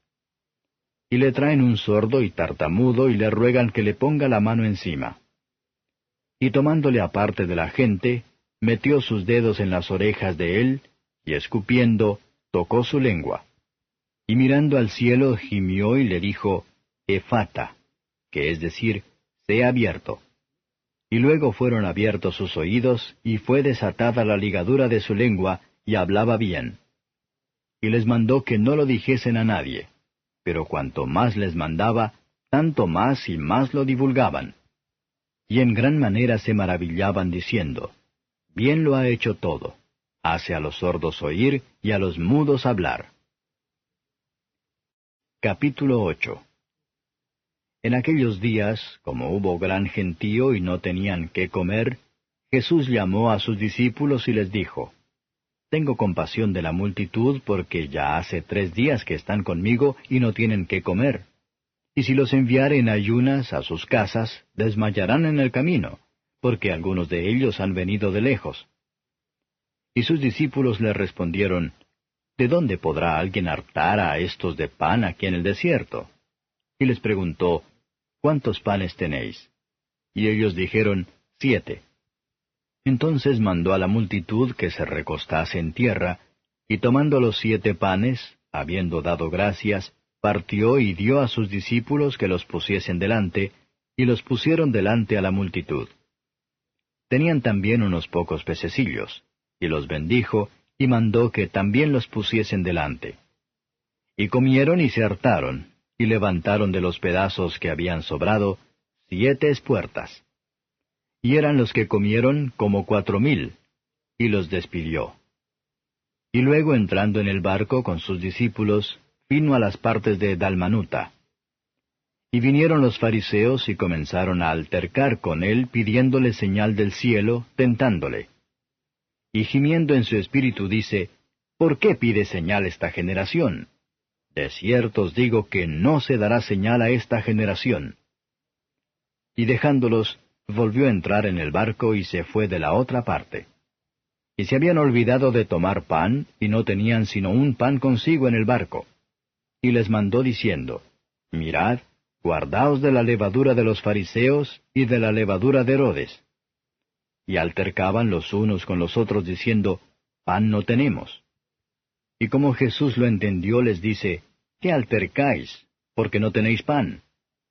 Y le traen un sordo y tartamudo y le ruegan que le ponga la mano encima. Y tomándole aparte de la gente, metió sus dedos en las orejas de él, y escupiendo, tocó su lengua. Y mirando al cielo gimió y le dijo, Efata, que es decir, sea abierto. Y luego fueron abiertos sus oídos, y fue desatada la ligadura de su lengua, y hablaba bien. Y les mandó que no lo dijesen a nadie. Pero cuanto más les mandaba, tanto más y más lo divulgaban. Y en gran manera se maravillaban diciendo, Bien lo ha hecho todo. Hace a los sordos oír y a los mudos hablar. Capítulo 8. En aquellos días, como hubo gran gentío y no tenían qué comer, Jesús llamó a sus discípulos y les dijo, Tengo compasión de la multitud porque ya hace 3 días que están conmigo y no tienen qué comer. Y si los enviare en ayunas a sus casas, desmayarán en el camino, porque algunos de ellos han venido de lejos. Y sus discípulos le respondieron, ¿De dónde podrá alguien hartar a estos de pan aquí en el desierto? Y les preguntó, ¿Cuántos panes tenéis? Y ellos dijeron, 7. Entonces mandó a la multitud que se recostase en tierra, y tomando los 7 panes, habiendo dado gracias, partió y dio a sus discípulos que los pusiesen delante, y los pusieron delante a la multitud. Tenían también unos pocos pececillos, y los bendijo, y mandó que también los pusiesen delante. Y comieron y se hartaron, y levantaron de los pedazos que habían sobrado 7 espuertas. Y eran los que comieron como 4,000, y los despidió. Y luego entrando en el barco con sus discípulos, vino a las partes de Dalmanuta. Y vinieron los fariseos y comenzaron a altercar con él, pidiéndole señal del cielo, tentándole. Y gimiendo en su espíritu dice, ¿Por qué pide señal esta generación? De cierto os digo que no se dará señal a esta generación. Y dejándolos, volvió a entrar en el barco y se fue de la otra parte. Y se habían olvidado de tomar pan, y no tenían sino un pan consigo en el barco. Y les mandó diciendo, Mirad, guardaos de la levadura de los fariseos y de la levadura de Herodes. Y altercaban los unos con los otros diciendo, Pan no tenemos. Y como Jesús lo entendió, les dice, ¿Qué altercáis? Porque no tenéis pan.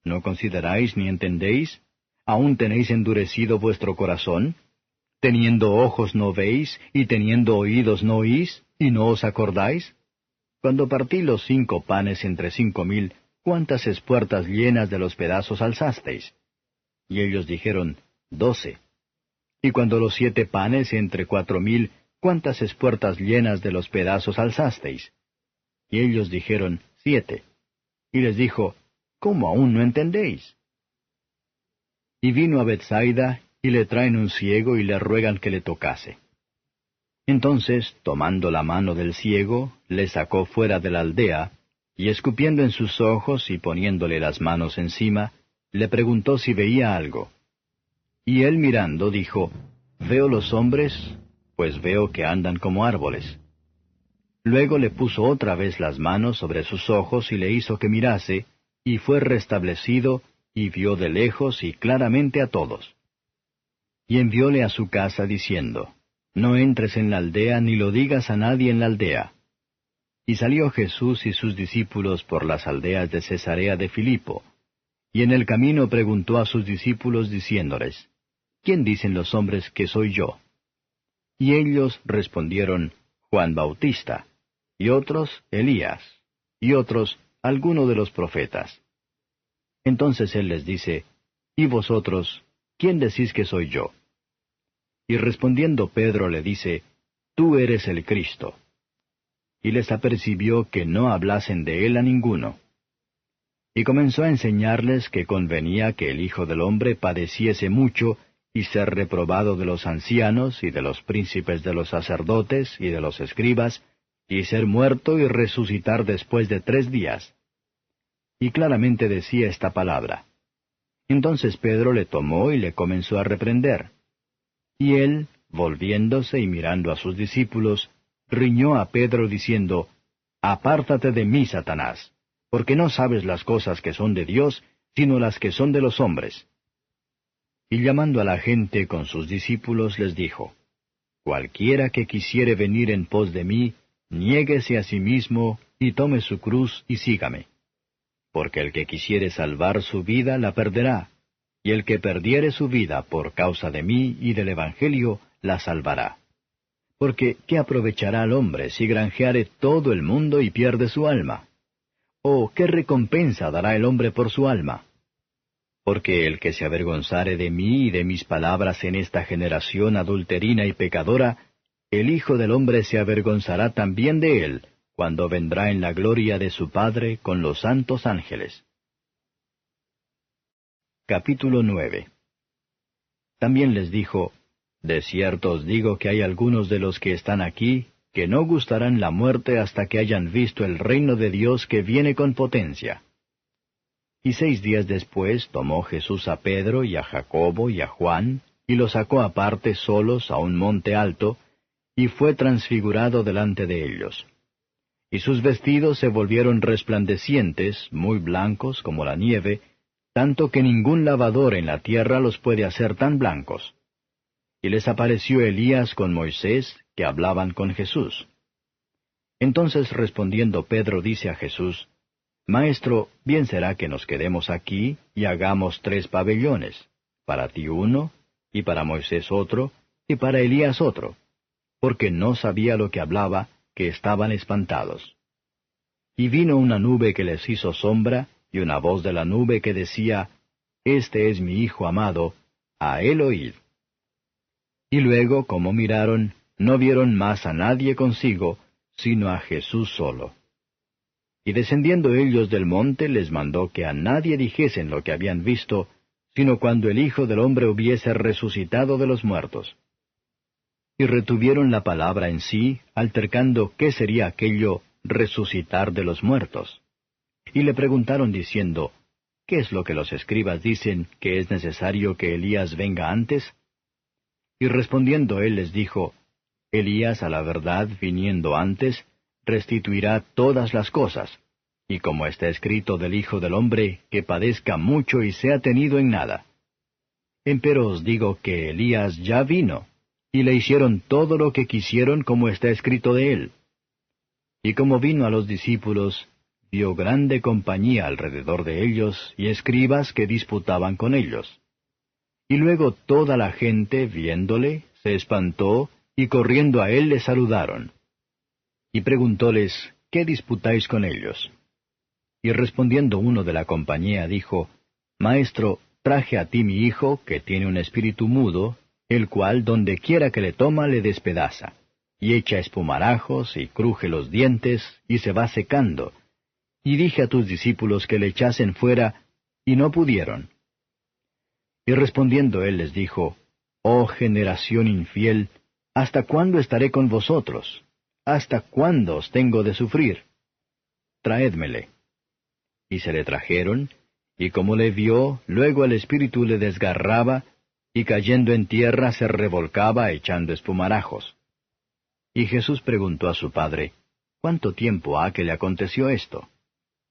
¿No consideráis ni entendéis? ¿Aún tenéis endurecido vuestro corazón? ¿Teniendo ojos no veis, y teniendo oídos no oís, y no os acordáis? Cuando partí los 5 panes entre 5,000, ¿cuántas espuertas llenas de los pedazos alzasteis? Y ellos dijeron, 12. Y cuando los 7 panes entre 4,000, ¿cuántas espuertas llenas de los pedazos alzasteis? Y ellos dijeron, 7. Y les dijo, ¿cómo aún no entendéis? Y vino a Bethsaida, y le traen un ciego, y le ruegan que le tocase. Entonces, tomando la mano del ciego, le sacó fuera de la aldea, y escupiendo en sus ojos y poniéndole las manos encima, le preguntó si veía algo. Y él mirando dijo, ¿veo los hombres? Pues veo que andan como árboles. Luego le puso otra vez las manos sobre sus ojos y le hizo que mirase, y fue restablecido, y vio de lejos y claramente a todos. Y envióle a su casa diciendo, no entres en la aldea ni lo digas a nadie en la aldea. Y salió Jesús y sus discípulos por las aldeas de Cesarea de Filipo, y en el camino preguntó a sus discípulos diciéndoles, ¿quién dicen los hombres que soy yo? Y ellos respondieron, Juan Bautista, y otros, Elías, y otros, alguno de los profetas. Entonces él les dice, ¿y vosotros, quién decís que soy yo? Y respondiendo Pedro le dice, Tú eres el Cristo. Y les apercibió que no hablasen de él a ninguno. Y comenzó a enseñarles que convenía que el Hijo del Hombre padeciese mucho, y ser reprobado de los ancianos, y de los príncipes de los sacerdotes, y de los escribas, y ser muerto y resucitar después de 3 días. Y claramente decía esta palabra. Entonces Pedro le tomó y le comenzó a reprender. Y él, volviéndose y mirando a sus discípulos, riñó a Pedro diciendo, Apártate de mí, Satanás, porque no sabes las cosas que son de Dios, sino las que son de los hombres. Y llamando a la gente con sus discípulos les dijo, Cualquiera que quisiere venir en pos de mí, niéguese a sí mismo, y tome su cruz y sígame. Porque el que quisiere salvar su vida la perderá, y el que perdiere su vida por causa de mí y del Evangelio la salvará. Porque ¿qué aprovechará al hombre si granjeare todo el mundo y pierde su alma? ¿O qué recompensa dará el hombre por su alma? Porque el que se avergonzare de mí y de mis palabras en esta generación adulterina y pecadora, el Hijo del Hombre se avergonzará también de él, cuando vendrá en la gloria de su Padre con los santos ángeles. Capítulo 9. También les dijo, De cierto os digo que hay algunos de los que están aquí, que no gustarán la muerte hasta que hayan visto el reino de Dios que viene con potencia. Y 6 días después tomó Jesús a Pedro y a Jacobo y a Juan, y los sacó aparte solos a un monte alto, y fue transfigurado delante de ellos. Y sus vestidos se volvieron resplandecientes, muy blancos como la nieve, tanto que ningún lavador en la tierra los puede hacer tan blancos. Y les apareció Elías con Moisés, que hablaban con Jesús. Entonces respondiendo Pedro dice a Jesús, Maestro, bien será que nos quedemos aquí y hagamos 3 pabellones, para ti uno, y para Moisés otro, y para Elías otro, porque no sabía lo que hablaba, que estaban espantados. Y vino una nube que les hizo sombra, y una voz de la nube que decía, Este es mi Hijo amado, a él oíd. Y luego, como miraron, no vieron más a nadie consigo, sino a Jesús solo. Y descendiendo ellos del monte, les mandó que a nadie dijesen lo que habían visto, sino cuando el Hijo del Hombre hubiese resucitado de los muertos. Y retuvieron la palabra en sí, altercando qué sería aquello resucitar de los muertos. Y le preguntaron diciendo, ¿qué es lo que los escribas dicen que es necesario que Elías venga antes? Y respondiendo él les dijo, Elías a la verdad viniendo antes, restituirá todas las cosas, y como está escrito del Hijo del Hombre, que padezca mucho y sea tenido en nada. Empero os digo que Elías ya vino, y le hicieron todo lo que quisieron como está escrito de él. Y como vino a los discípulos, vio grande compañía alrededor de ellos, y escribas que disputaban con ellos. Y luego toda la gente, viéndole, se espantó, y corriendo a él le saludaron. Y preguntóles, ¿qué disputáis con ellos? Y respondiendo uno de la compañía dijo, Maestro, traje a ti mi hijo, que tiene un espíritu mudo, el cual donde quiera que le toma le despedaza, y echa espumarajos, y cruje los dientes, y se va secando. Y dije a tus discípulos que le echasen fuera, y no pudieron. Y respondiendo él les dijo, Oh generación infiel, ¿hasta cuándo estaré con vosotros? ¿Hasta cuándo os tengo de sufrir? Traédmele. Y se le trajeron, y como le vio, luego el espíritu le desgarraba, y cayendo en tierra se revolcaba echando espumarajos. Y Jesús preguntó a su padre, ¿Cuánto tiempo ha que le aconteció esto?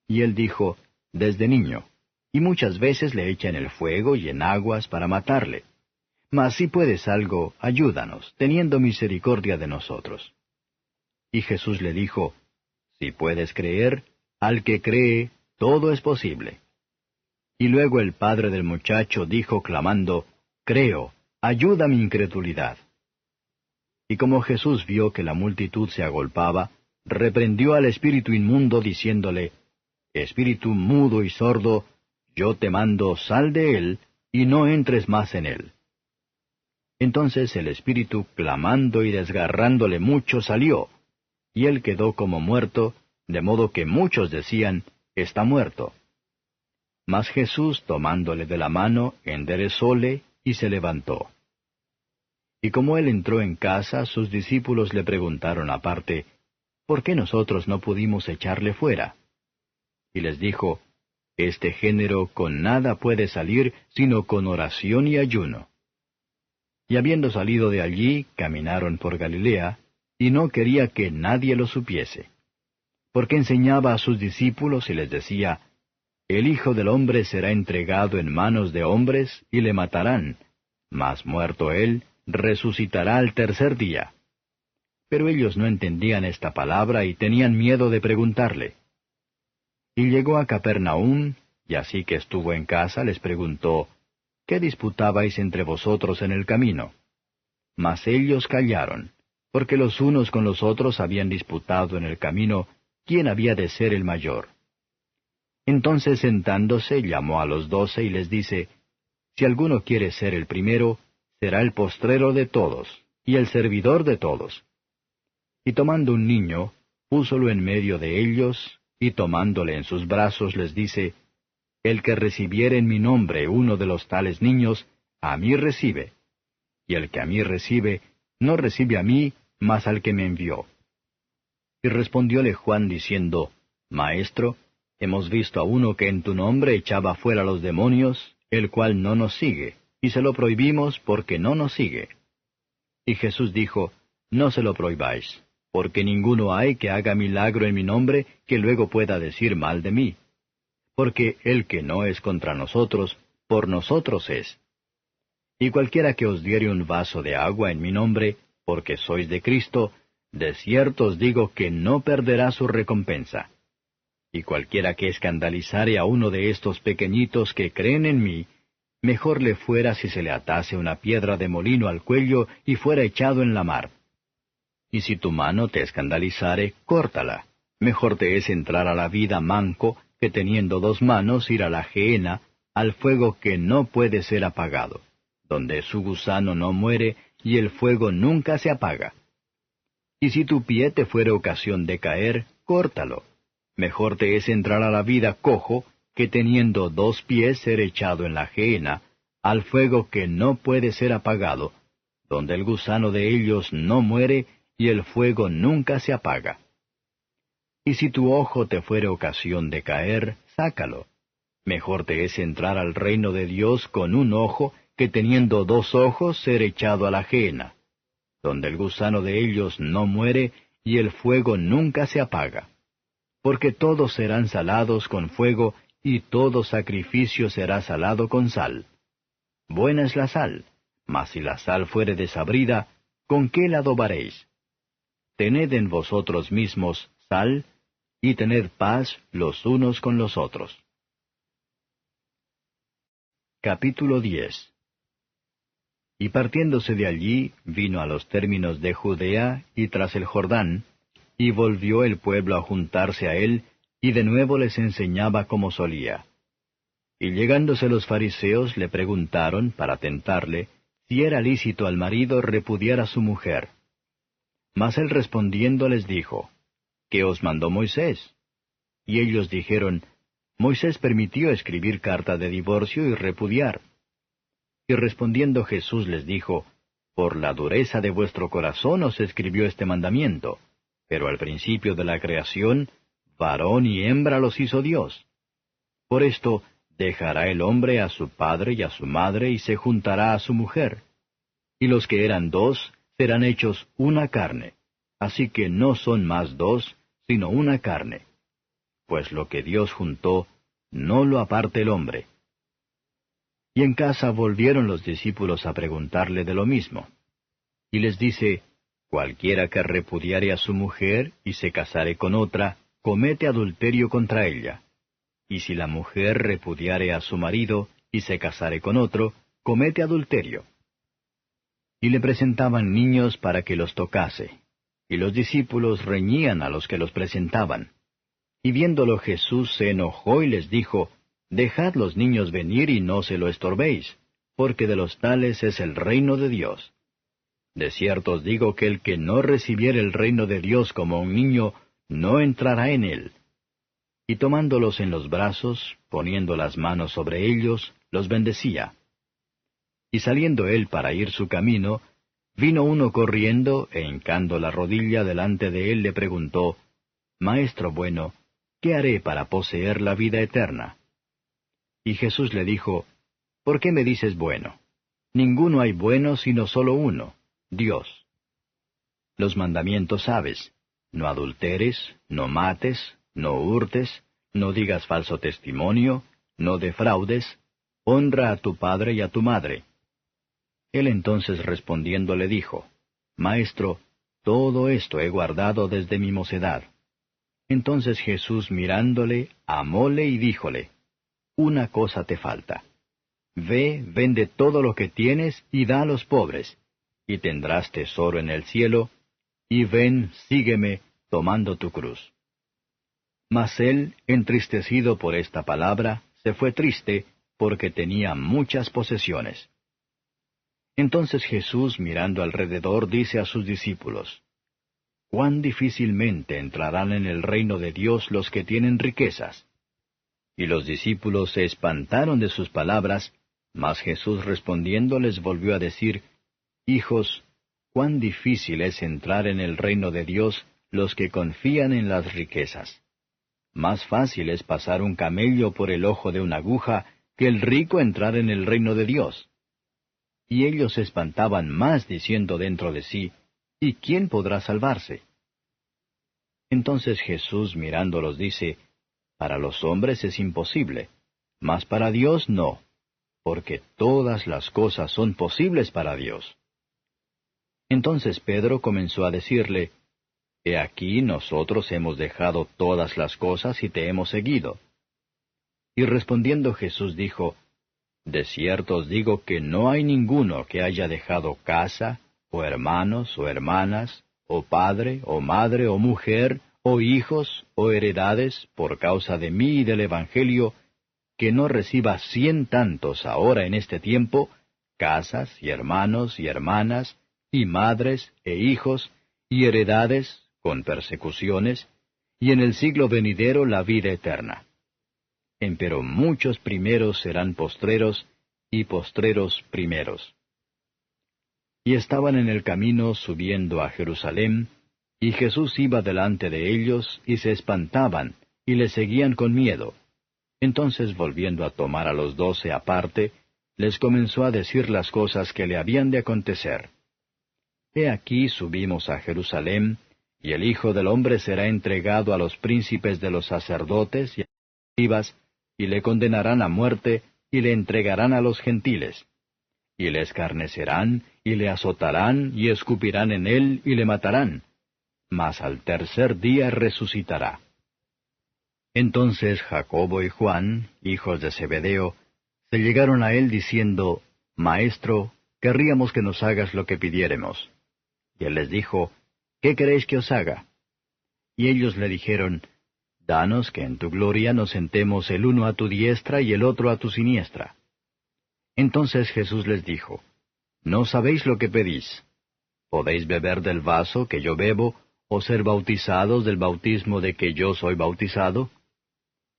Y él dijo, Desde niño, y muchas veces le echa en el fuego y en aguas para matarle. Mas si puedes algo, ayúdanos, teniendo misericordia de nosotros. Y Jesús le dijo, Si puedes creer, al que cree, todo es posible. Y luego el padre del muchacho dijo clamando, Creo, ayuda mi incredulidad. Y como Jesús vio que la multitud se agolpaba, reprendió al espíritu inmundo diciéndole, Espíritu mudo y sordo, yo te mando, sal de él, y no entres más en él. Entonces el espíritu, clamando y desgarrándole mucho, salió, y él quedó como muerto, de modo que muchos decían, Está muerto. Mas Jesús, tomándole de la mano, enderezóle, y se levantó. Y como él entró en casa, sus discípulos le preguntaron aparte, ¿Por qué nosotros no pudimos echarle fuera? Y les dijo, Este género con nada puede salir, sino con oración y ayuno. Y habiendo salido de allí, caminaron por Galilea, y no quería que nadie lo supiese. Porque enseñaba a sus discípulos y les decía, El Hijo del Hombre será entregado en manos de hombres, y le matarán, mas muerto él, resucitará al tercer día. Pero ellos no entendían esta palabra y tenían miedo de preguntarle. Y llegó a Capernaum, y así que estuvo en casa les preguntó, ¿Qué disputabais entre vosotros en el camino? Mas ellos callaron, porque los unos con los otros habían disputado en el camino quién había de ser el mayor. Entonces sentándose llamó a los 12 y les dice, Si alguno quiere ser el primero, será el postrero de todos, y el servidor de todos. Y tomando un niño, púsolo en medio de ellos, y tomándole en sus brazos les dice, El que recibiere en mi nombre uno de los tales niños, a mí recibe. Y el que a mí recibe, no recibe a mí, mas al que me envió. Y respondióle Juan diciendo, Maestro, hemos visto a uno que en tu nombre echaba fuera los demonios, el cual no nos sigue, y se lo prohibimos porque no nos sigue. Y Jesús dijo, No se lo prohibáis, porque ninguno hay que haga milagro en mi nombre que luego pueda decir mal de mí. Porque el que no es contra nosotros, por nosotros es. Y cualquiera que os diere un vaso de agua en mi nombre, porque sois de Cristo, de cierto os digo que no perderá su recompensa. Y cualquiera que escandalizare a uno de estos pequeñitos que creen en mí, mejor le fuera si se le atase una piedra de molino al cuello y fuera echado en la mar. Y si tu mano te escandalizare, córtala. Mejor te es entrar a la vida manco, que teniendo 2 manos ir a la gehenna, al fuego que no puede ser apagado, donde su gusano no muere y el fuego nunca se apaga. Y si tu pie te fuere ocasión de caer, córtalo. Mejor te es entrar a la vida cojo, que teniendo 2 pies ser echado en la gehenna, al fuego que no puede ser apagado, donde el gusano de ellos no muere y el fuego nunca se apaga. Y si tu ojo te fuere ocasión de caer, sácalo. Mejor te es entrar al reino de Dios con un ojo, que teniendo 2 ojos ser echado a la gehenna, donde el gusano de ellos no muere y el fuego nunca se apaga. Porque todos serán salados con fuego, y todo sacrificio será salado con sal. Buena es la sal, mas si la sal fuere desabrida, ¿con qué la adobaréis? Tened en vosotros mismos sal, y tened paz los unos con los otros. Capítulo 10. Y partiéndose de allí, vino a los términos de Judea y tras el Jordán, y volvió el pueblo a juntarse a él, y de nuevo les enseñaba como solía. Y llegándose los fariseos le preguntaron, para tentarle, si era lícito al marido repudiar a su mujer. Mas él respondiendo les dijo, ¿qué os mandó Moisés? Y ellos dijeron, Moisés permitió escribir carta de divorcio y repudiar. Y respondiendo Jesús les dijo, por la dureza de vuestro corazón os escribió este mandamiento, pero al principio de la creación, varón y hembra los hizo Dios. Por esto, dejará el hombre a su padre y a su madre y se juntará a su mujer. Y los que eran dos serán hechos una carne. Así que no son más dos, sino una carne. Pues lo que Dios juntó, no lo aparte el hombre. Y en casa volvieron los discípulos a preguntarle de lo mismo. Y les dice, cualquiera que repudiare a su mujer y se casare con otra, comete adulterio contra ella. Y si la mujer repudiare a su marido y se casare con otro, comete adulterio. Y le presentaban niños para que los tocase. Y los discípulos reñían a los que los presentaban. Y viéndolo Jesús se enojó y les dijo, dejad los niños venir y no se lo estorbéis, porque de los tales es el reino de Dios. De cierto os digo que el que no recibiere el reino de Dios como un niño, no entrará en él. Y tomándolos en los brazos, poniendo las manos sobre ellos, los bendecía. Y saliendo él para ir su camino, vino uno corriendo, e hincando la rodilla delante de él le preguntó, Maestro bueno, ¿qué haré para poseer la vida eterna? Y Jesús le dijo, ¿por qué me dices bueno? Ninguno hay bueno sino solo uno, Dios. Los mandamientos sabes, no adulteres, no mates, no hurtes, no digas falso testimonio, no defraudes, honra a tu padre y a tu madre. Él entonces respondiendo le dijo, Maestro, todo esto he guardado desde mi mocedad. Entonces Jesús mirándole, amóle y díjole, una cosa te falta. Ve, vende todo lo que tienes y da a los pobres, y tendrás tesoro en el cielo, y ven, sígueme, tomando tu cruz. Mas él, entristecido por esta palabra, se fue triste, porque tenía muchas posesiones. Entonces Jesús, mirando alrededor, dice a sus discípulos, cuán difícilmente entrarán en el reino de Dios los que tienen riquezas. Y los discípulos se espantaron de sus palabras, mas Jesús respondiendo les volvió a decir, Hijos, cuán difícil es entrar en el reino de Dios los que confían en las riquezas. Más fácil es pasar un camello por el ojo de una aguja que el rico entrar en el reino de Dios. Y ellos se espantaban más diciendo dentro de sí, ¿y quién podrá salvarse? Entonces Jesús mirándolos dice, para los hombres es imposible, mas para Dios no, porque todas las cosas son posibles para Dios. Entonces Pedro comenzó a decirle, He aquí nosotros hemos dejado todas las cosas y te hemos seguido. Y respondiendo Jesús dijo, De cierto os digo que no hay ninguno que haya dejado casa, o hermanos, o hermanas, o padre, o madre, o mujer, o hijos, o heredades, por causa de mí y del Evangelio, que no reciba 100 tantos ahora en este tiempo, casas, y hermanos, y hermanas, y madres, e hijos, y heredades, con persecuciones, y en el siglo venidero la vida eterna. Empero muchos primeros serán postreros, y postreros primeros. Y estaban en el camino subiendo a Jerusalén, y Jesús iba delante de ellos, y se espantaban, y le seguían con miedo. Entonces volviendo a tomar a los 12 aparte, les comenzó a decir las cosas que le habían de acontecer. He aquí subimos a Jerusalén, y el Hijo del Hombre será entregado a los príncipes de los sacerdotes y a los escribas, y le condenarán a muerte, y le entregarán a los gentiles. Y le escarnecerán, y le azotarán, y escupirán en él, y le matarán. Mas al tercer día resucitará. Entonces Jacobo y Juan, hijos de Zebedeo, se llegaron a él diciendo, Maestro, querríamos que nos hagas lo que pidiéremos. Y él les dijo, ¿qué queréis que os haga? Y ellos le dijeron, Danos que en tu gloria nos sentemos el uno a tu diestra y el otro a tu siniestra. Entonces Jesús les dijo, No sabéis lo que pedís. ¿Podéis beber del vaso que yo bebo, o ser bautizados del bautismo de que yo soy bautizado?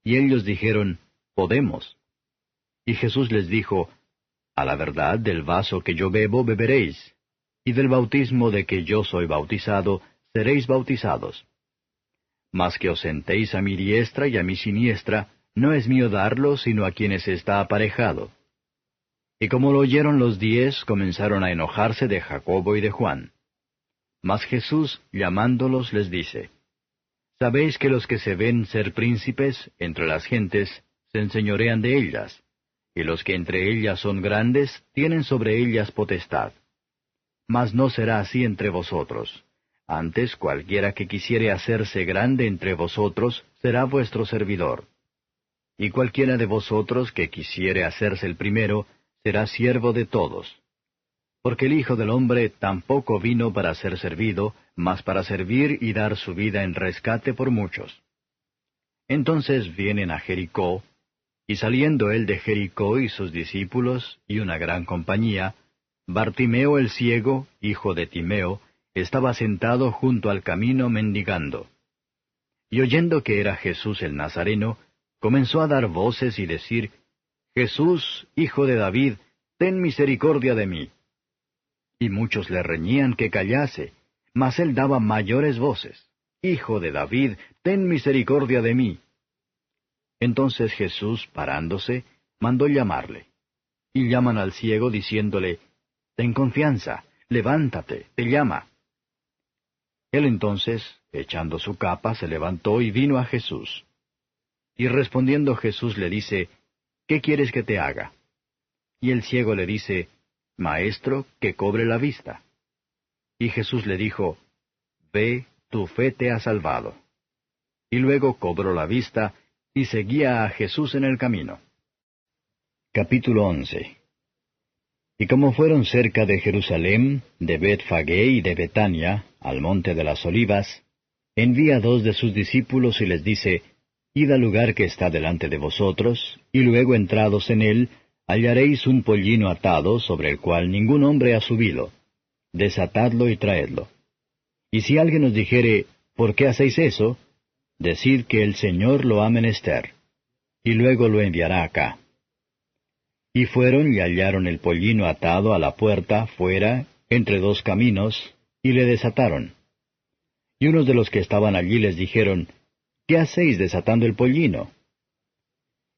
Y ellos dijeron, Podemos. Y Jesús les dijo, A la verdad, del vaso que yo bebo beberéis, y del bautismo de que yo soy bautizado seréis bautizados. Mas que os sentéis a mi diestra y a mi siniestra, no es mío darlo, sino a quienes está aparejado. Y como lo oyeron los 10, comenzaron a enojarse de Jacobo y de Juan. Mas Jesús, llamándolos, les dice, Sabéis que los que se ven ser príncipes entre las gentes, se enseñorean de ellas, y los que entre ellas son grandes, tienen sobre ellas potestad. Mas no será así entre vosotros. Antes cualquiera que quisiere hacerse grande entre vosotros, será vuestro servidor. Y cualquiera de vosotros que quisiere hacerse el primero, será siervo de todos. Porque el Hijo del Hombre tampoco vino para ser servido, mas para servir y dar su vida en rescate por muchos. Entonces vienen a Jericó, y saliendo él de Jericó y sus discípulos, y una gran compañía, Bartimeo el ciego, hijo de Timeo, estaba sentado junto al camino mendigando. Y oyendo que era Jesús el Nazareno, comenzó a dar voces y decir, Jesús, hijo de David, ten misericordia de mí. Y muchos le reñían que callase, mas él daba mayores voces, Hijo de David, ten misericordia de mí. Entonces Jesús, parándose, mandó llamarle. Y llaman al ciego diciéndole, Ten confianza, levántate, te llama. Él entonces, echando su capa, se levantó y vino a Jesús. Y respondiendo Jesús le dice, ¿Qué quieres que te haga? Y el ciego le dice, Maestro, que cobre la vista. Y Jesús le dijo, Ve, tu fe te ha salvado. Y luego cobró la vista, y seguía a Jesús en el camino. Capítulo 11. Y como fueron cerca de Jerusalén, de Betfagé y de Betania, al monte de las Olivas, envía 2 de sus discípulos y les dice, Id al lugar que está delante de vosotros, y luego entrados en él, hallaréis un pollino atado sobre el cual ningún hombre ha subido. Desatadlo y traedlo. Y si alguien os dijere, ¿por qué hacéis eso? Decid que el Señor lo ha menester, y luego lo enviará acá. Y fueron y hallaron el pollino atado a la puerta, fuera, entre 2 caminos, y le desataron. Y unos de los que estaban allí les dijeron, ¿Qué hacéis desatando el pollino?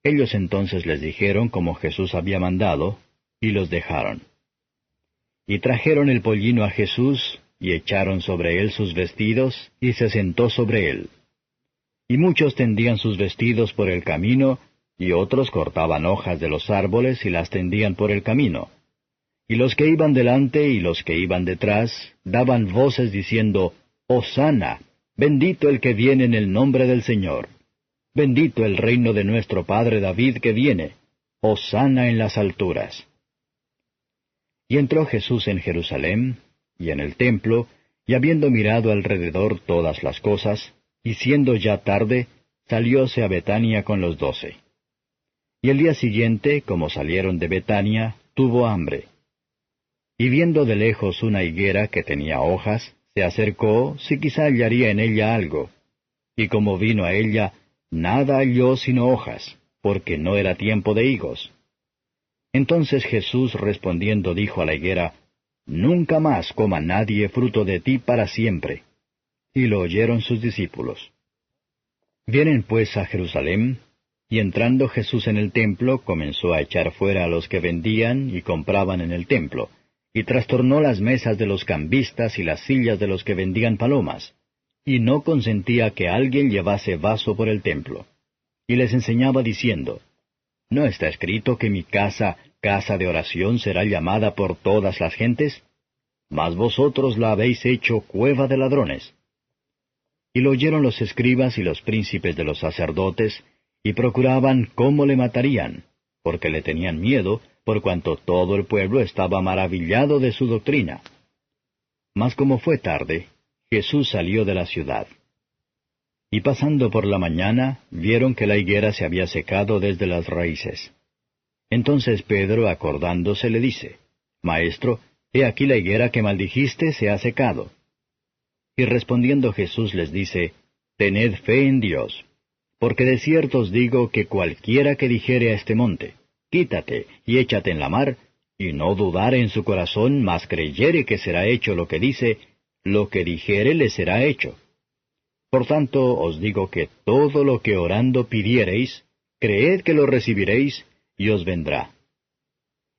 Ellos entonces les dijeron como Jesús había mandado, y los dejaron. Y trajeron el pollino a Jesús, y echaron sobre él sus vestidos, y se sentó sobre él. Y muchos tendían sus vestidos por el camino, y otros cortaban hojas de los árboles y las tendían por el camino. Y los que iban delante y los que iban detrás daban voces diciendo, Hosana, bendito el que viene en el nombre del Señor. Bendito el reino de nuestro padre David que viene. Hosana en las alturas. Y entró Jesús en Jerusalén, y en el templo, y habiendo mirado alrededor todas las cosas, y siendo ya tarde, salióse a Betania con los 12. Y el día siguiente, como salieron de Betania, tuvo hambre. Y viendo de lejos una higuera que tenía hojas, se acercó, si quizá hallaría en ella algo. Y como vino a ella, nada halló sino hojas, porque no era tiempo de higos. Entonces Jesús respondiendo dijo a la higuera, Nunca más coma nadie fruto de ti para siempre. Y lo oyeron sus discípulos. Vienen pues a Jerusalén, y entrando Jesús en el templo, comenzó a echar fuera a los que vendían y compraban en el templo, y trastornó las mesas de los cambistas y las sillas de los que vendían palomas, y no consentía que alguien llevase vaso por el templo. Y les enseñaba diciendo, ¿No está escrito que mi casa, casa de oración, será llamada por todas las gentes? Mas vosotros la habéis hecho cueva de ladrones. Y lo oyeron los escribas y los príncipes de los sacerdotes, y procuraban cómo le matarían, porque le tenían miedo, por cuanto todo el pueblo estaba maravillado de su doctrina. Mas como fue tarde, Jesús salió de la ciudad. Y pasando por la mañana, vieron que la higuera se había secado desde las raíces. Entonces Pedro, acordándose, le dice, Maestro, he aquí la higuera que maldijiste se ha secado. Y respondiendo Jesús les dice, Tened fe en Dios, porque de cierto os digo que cualquiera que dijere a este monte, Quítate y échate en la mar, y no dudare en su corazón, mas creyere que será hecho lo que dice, lo que dijere le será hecho. Por tanto os digo que todo lo que orando pidiereis, creed que lo recibiréis, y os vendrá.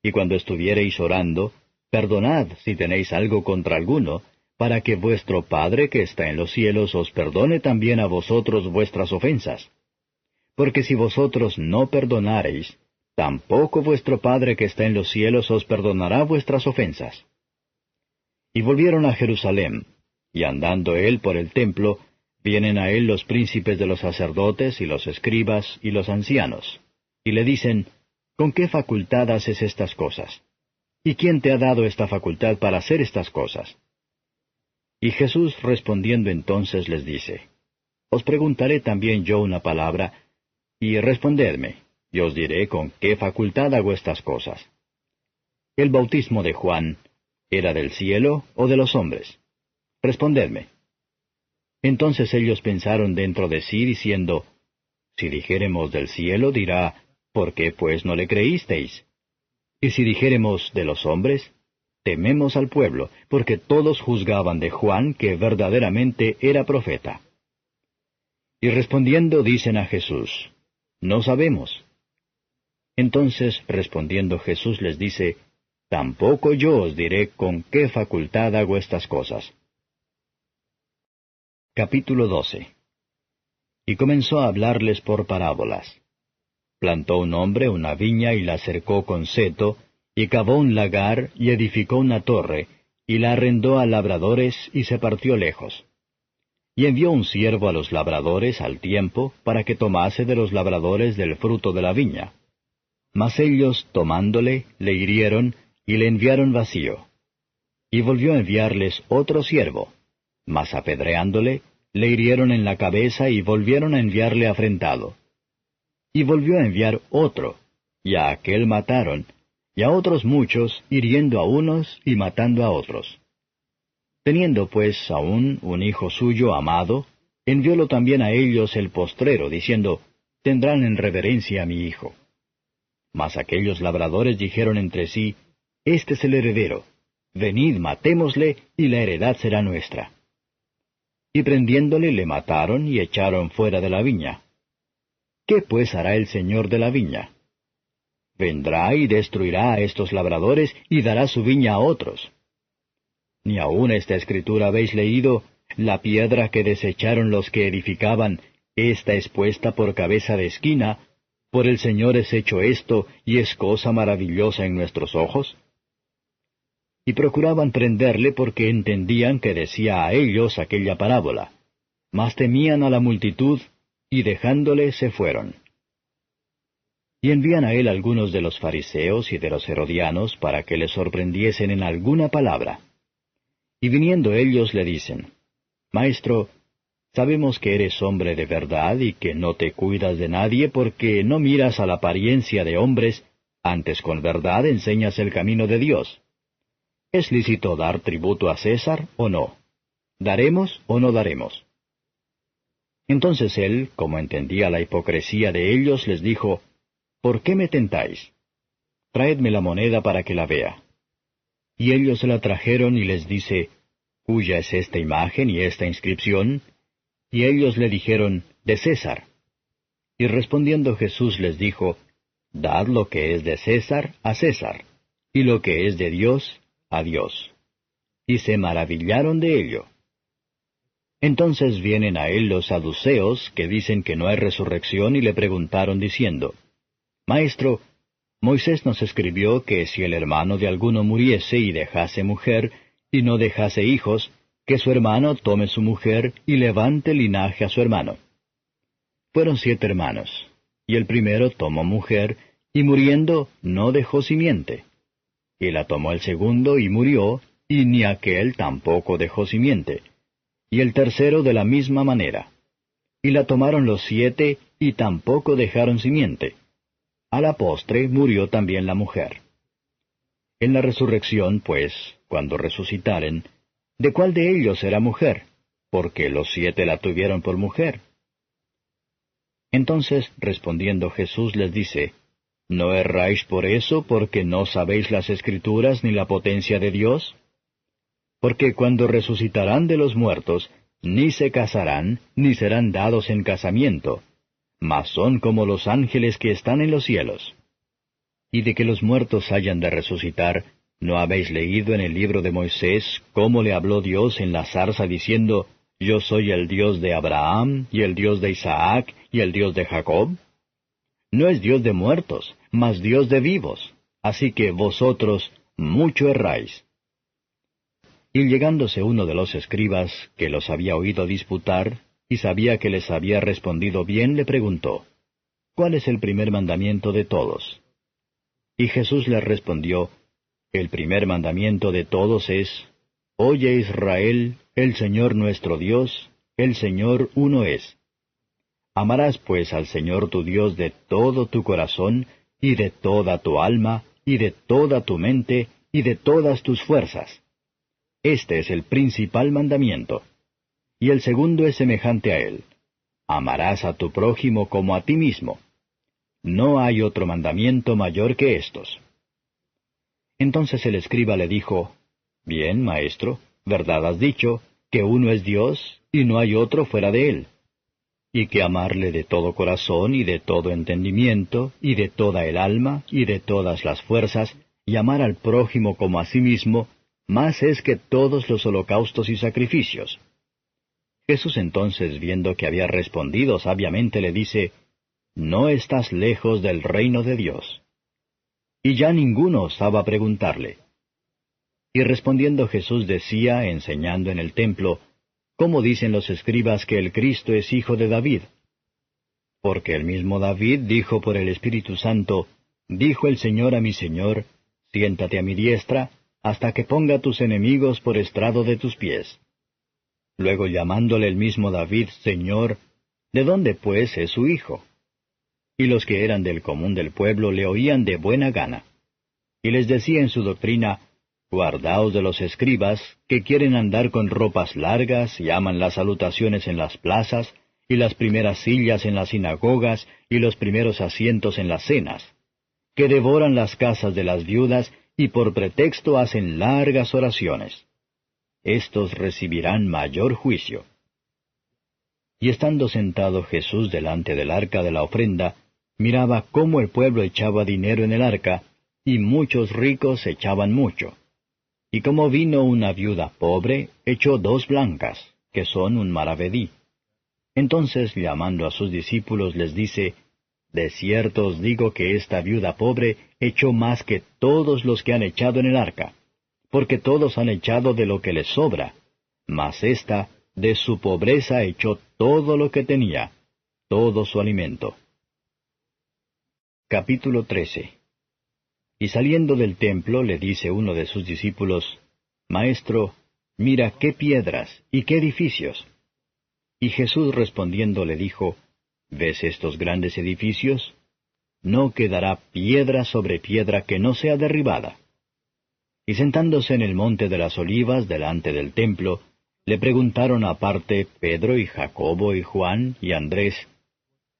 Y cuando estuviereis orando, perdonad si tenéis algo contra alguno, para que vuestro Padre que está en los cielos os perdone también a vosotros vuestras ofensas. Porque si vosotros no perdonareis, tampoco vuestro Padre que está en los cielos os perdonará vuestras ofensas. Y volvieron a Jerusalén, y andando él por el templo, vienen a él los príncipes de los sacerdotes y los escribas y los ancianos, y le dicen, ¿Con qué facultad haces estas cosas? ¿Y quién te ha dado esta facultad para hacer estas cosas? Y Jesús respondiendo entonces les dice, Os preguntaré también yo una palabra, y respondedme, y os diré con qué facultad hago estas cosas. ¿El bautismo de Juan era del cielo o de los hombres? Respondedme. Entonces ellos pensaron dentro de sí, diciendo, Si dijéremos del cielo, dirá, ¿por qué pues no le creísteis? Y si dijéremos de los hombres, tememos al pueblo, porque todos juzgaban de Juan que verdaderamente era profeta. Y respondiendo dicen a Jesús, No sabemos. Entonces respondiendo Jesús les dice, Tampoco yo os diré con qué facultad hago estas cosas. Capítulo 12. Y comenzó a hablarles por parábolas. Plantó un hombre una viña y la cercó con seto, y cavó un lagar y edificó una torre, y la arrendó a labradores y se partió lejos. Y envió un siervo a los labradores al tiempo, para que tomase de los labradores del fruto de la viña. Mas ellos, tomándole, le hirieron, y le enviaron vacío. Y volvió a enviarles otro siervo, mas apedreándole, le hirieron en la cabeza y volvieron a enviarle afrentado. Y volvió a enviar otro, y a aquel mataron, y a otros muchos, hiriendo a unos y matando a otros. Teniendo pues aún un hijo suyo amado, enviólo también a ellos el postrero, diciendo, Tendrán en reverencia a mi hijo. Mas aquellos labradores dijeron entre sí, Este es el heredero, venid, matémosle, y la heredad será nuestra. Y prendiéndole le mataron y echaron fuera de la viña. ¿Qué pues hará el señor de la viña? Vendrá y destruirá a estos labradores y dará su viña a otros. Ni aun esta escritura habéis leído, la piedra que desecharon los que edificaban, esta es puesta por cabeza de esquina, por el Señor es hecho esto, y es cosa maravillosa en nuestros ojos. Y procuraban prenderle porque entendían que decía a ellos aquella parábola, mas temían a la multitud, y dejándole se fueron. Y envían a él algunos de los fariseos y de los herodianos para que le sorprendiesen en alguna palabra. Y viniendo ellos le dicen, Maestro, sabemos que eres hombre de verdad y que no te cuidas de nadie porque no miras a la apariencia de hombres, antes con verdad enseñas el camino de Dios. ¿Es lícito dar tributo a César o no? ¿Daremos o no daremos? Entonces él, como entendía la hipocresía de ellos, les dijo, ¿Por qué me tentáis? Traedme la moneda para que la vea. Y ellos se la trajeron y les dice, ¿Cuya es esta imagen y esta inscripción? Y ellos le dijeron, de César. Y respondiendo Jesús les dijo, Dad lo que es de César a César, y lo que es de Dios a Dios. Y se maravillaron de ello. Entonces vienen a él los saduceos, que dicen que no hay resurrección, y le preguntaron diciendo, Maestro, Moisés nos escribió que si el hermano de alguno muriese y dejase mujer, y no dejase hijos, que su hermano tome su mujer y levante linaje a su hermano. Fueron 7 hermanos, y el primero tomó mujer, y muriendo no dejó simiente. Y la tomó el segundo, y murió, y ni aquel tampoco dejó simiente. Y el tercero de la misma manera. Y la tomaron los 7, y tampoco dejaron simiente. A la postre murió también la mujer. En la resurrección, pues, cuando resucitaren, ¿de cuál de ellos será mujer? Porque los 7 la tuvieron por mujer. Entonces, respondiendo Jesús les dice, ¿no erráis por eso, porque no sabéis las Escrituras ni la potencia de Dios? Porque cuando resucitarán de los muertos, ni se casarán, ni serán dados en casamiento, mas son como los ángeles que están en los cielos. Y de que los muertos hayan de resucitar, ¿no habéis leído en el libro de Moisés cómo le habló Dios en la zarza diciendo, Yo soy el Dios de Abraham, y el Dios de Isaac, y el Dios de Jacob? No es Dios de muertos, mas Dios de vivos. Así que vosotros mucho erráis. Y llegándose uno de los escribas, que los había oído disputar, y sabía que les había respondido bien, le preguntó, ¿cuál es el primer mandamiento de todos? Y Jesús les respondió, el primer mandamiento de todos es, Oye Israel, el Señor nuestro Dios, el Señor uno es. Amarás pues al Señor tu Dios de todo tu corazón, y de toda tu alma, y de toda tu mente, y de todas tus fuerzas. Este es el principal mandamiento. Y el segundo es semejante a él. Amarás a tu prójimo como a ti mismo. No hay otro mandamiento mayor que estos. Entonces el escriba le dijo, Bien, maestro, verdad has dicho, que uno es Dios, y no hay otro fuera de él. Y que amarle de todo corazón, y de todo entendimiento, y de toda el alma, y de todas las fuerzas, y amar al prójimo como a sí mismo, más es que todos los holocaustos y sacrificios. Jesús entonces, viendo que había respondido sabiamente, le dice, No estás lejos del reino de Dios. Y ya ninguno osaba preguntarle. Y respondiendo Jesús decía, enseñando en el templo, ¿cómo dicen los escribas que el Cristo es hijo de David? Porque el mismo David dijo por el Espíritu Santo, Dijo el Señor a mi Señor, Siéntate a mi diestra, hasta que ponga tus enemigos por estrado de tus pies. Luego llamándole el mismo David Señor, ¿de dónde pues es su hijo? Y los que eran del común del pueblo le oían de buena gana. Y les decía en su doctrina, Guardaos de los escribas, que quieren andar con ropas largas, y aman las salutaciones en las plazas, y las primeras sillas en las sinagogas, y los primeros asientos en las cenas, que devoran las casas de las viudas, y por pretexto hacen largas oraciones. Estos recibirán mayor juicio. Y estando sentado Jesús delante del arca de la ofrenda, miraba cómo el pueblo echaba dinero en el arca, y muchos ricos echaban mucho. Y como vino una viuda pobre, echó 2 blancas, que son un maravedí. Entonces, llamando a sus discípulos, les dice, De cierto os digo que esta viuda pobre echó más que todos los que han echado en el arca, porque todos han echado de lo que les sobra, mas ésta, de su pobreza echó todo lo que tenía, todo su alimento. Capítulo 13. Y saliendo del templo le dice uno de sus discípulos, Maestro, mira qué piedras y qué edificios. Y Jesús respondiendo le dijo, ¿Ves estos grandes edificios? No quedará piedra sobre piedra que no sea derribada. Y sentándose en el monte de las Olivas delante del templo, le preguntaron aparte Pedro y Jacobo y Juan y Andrés,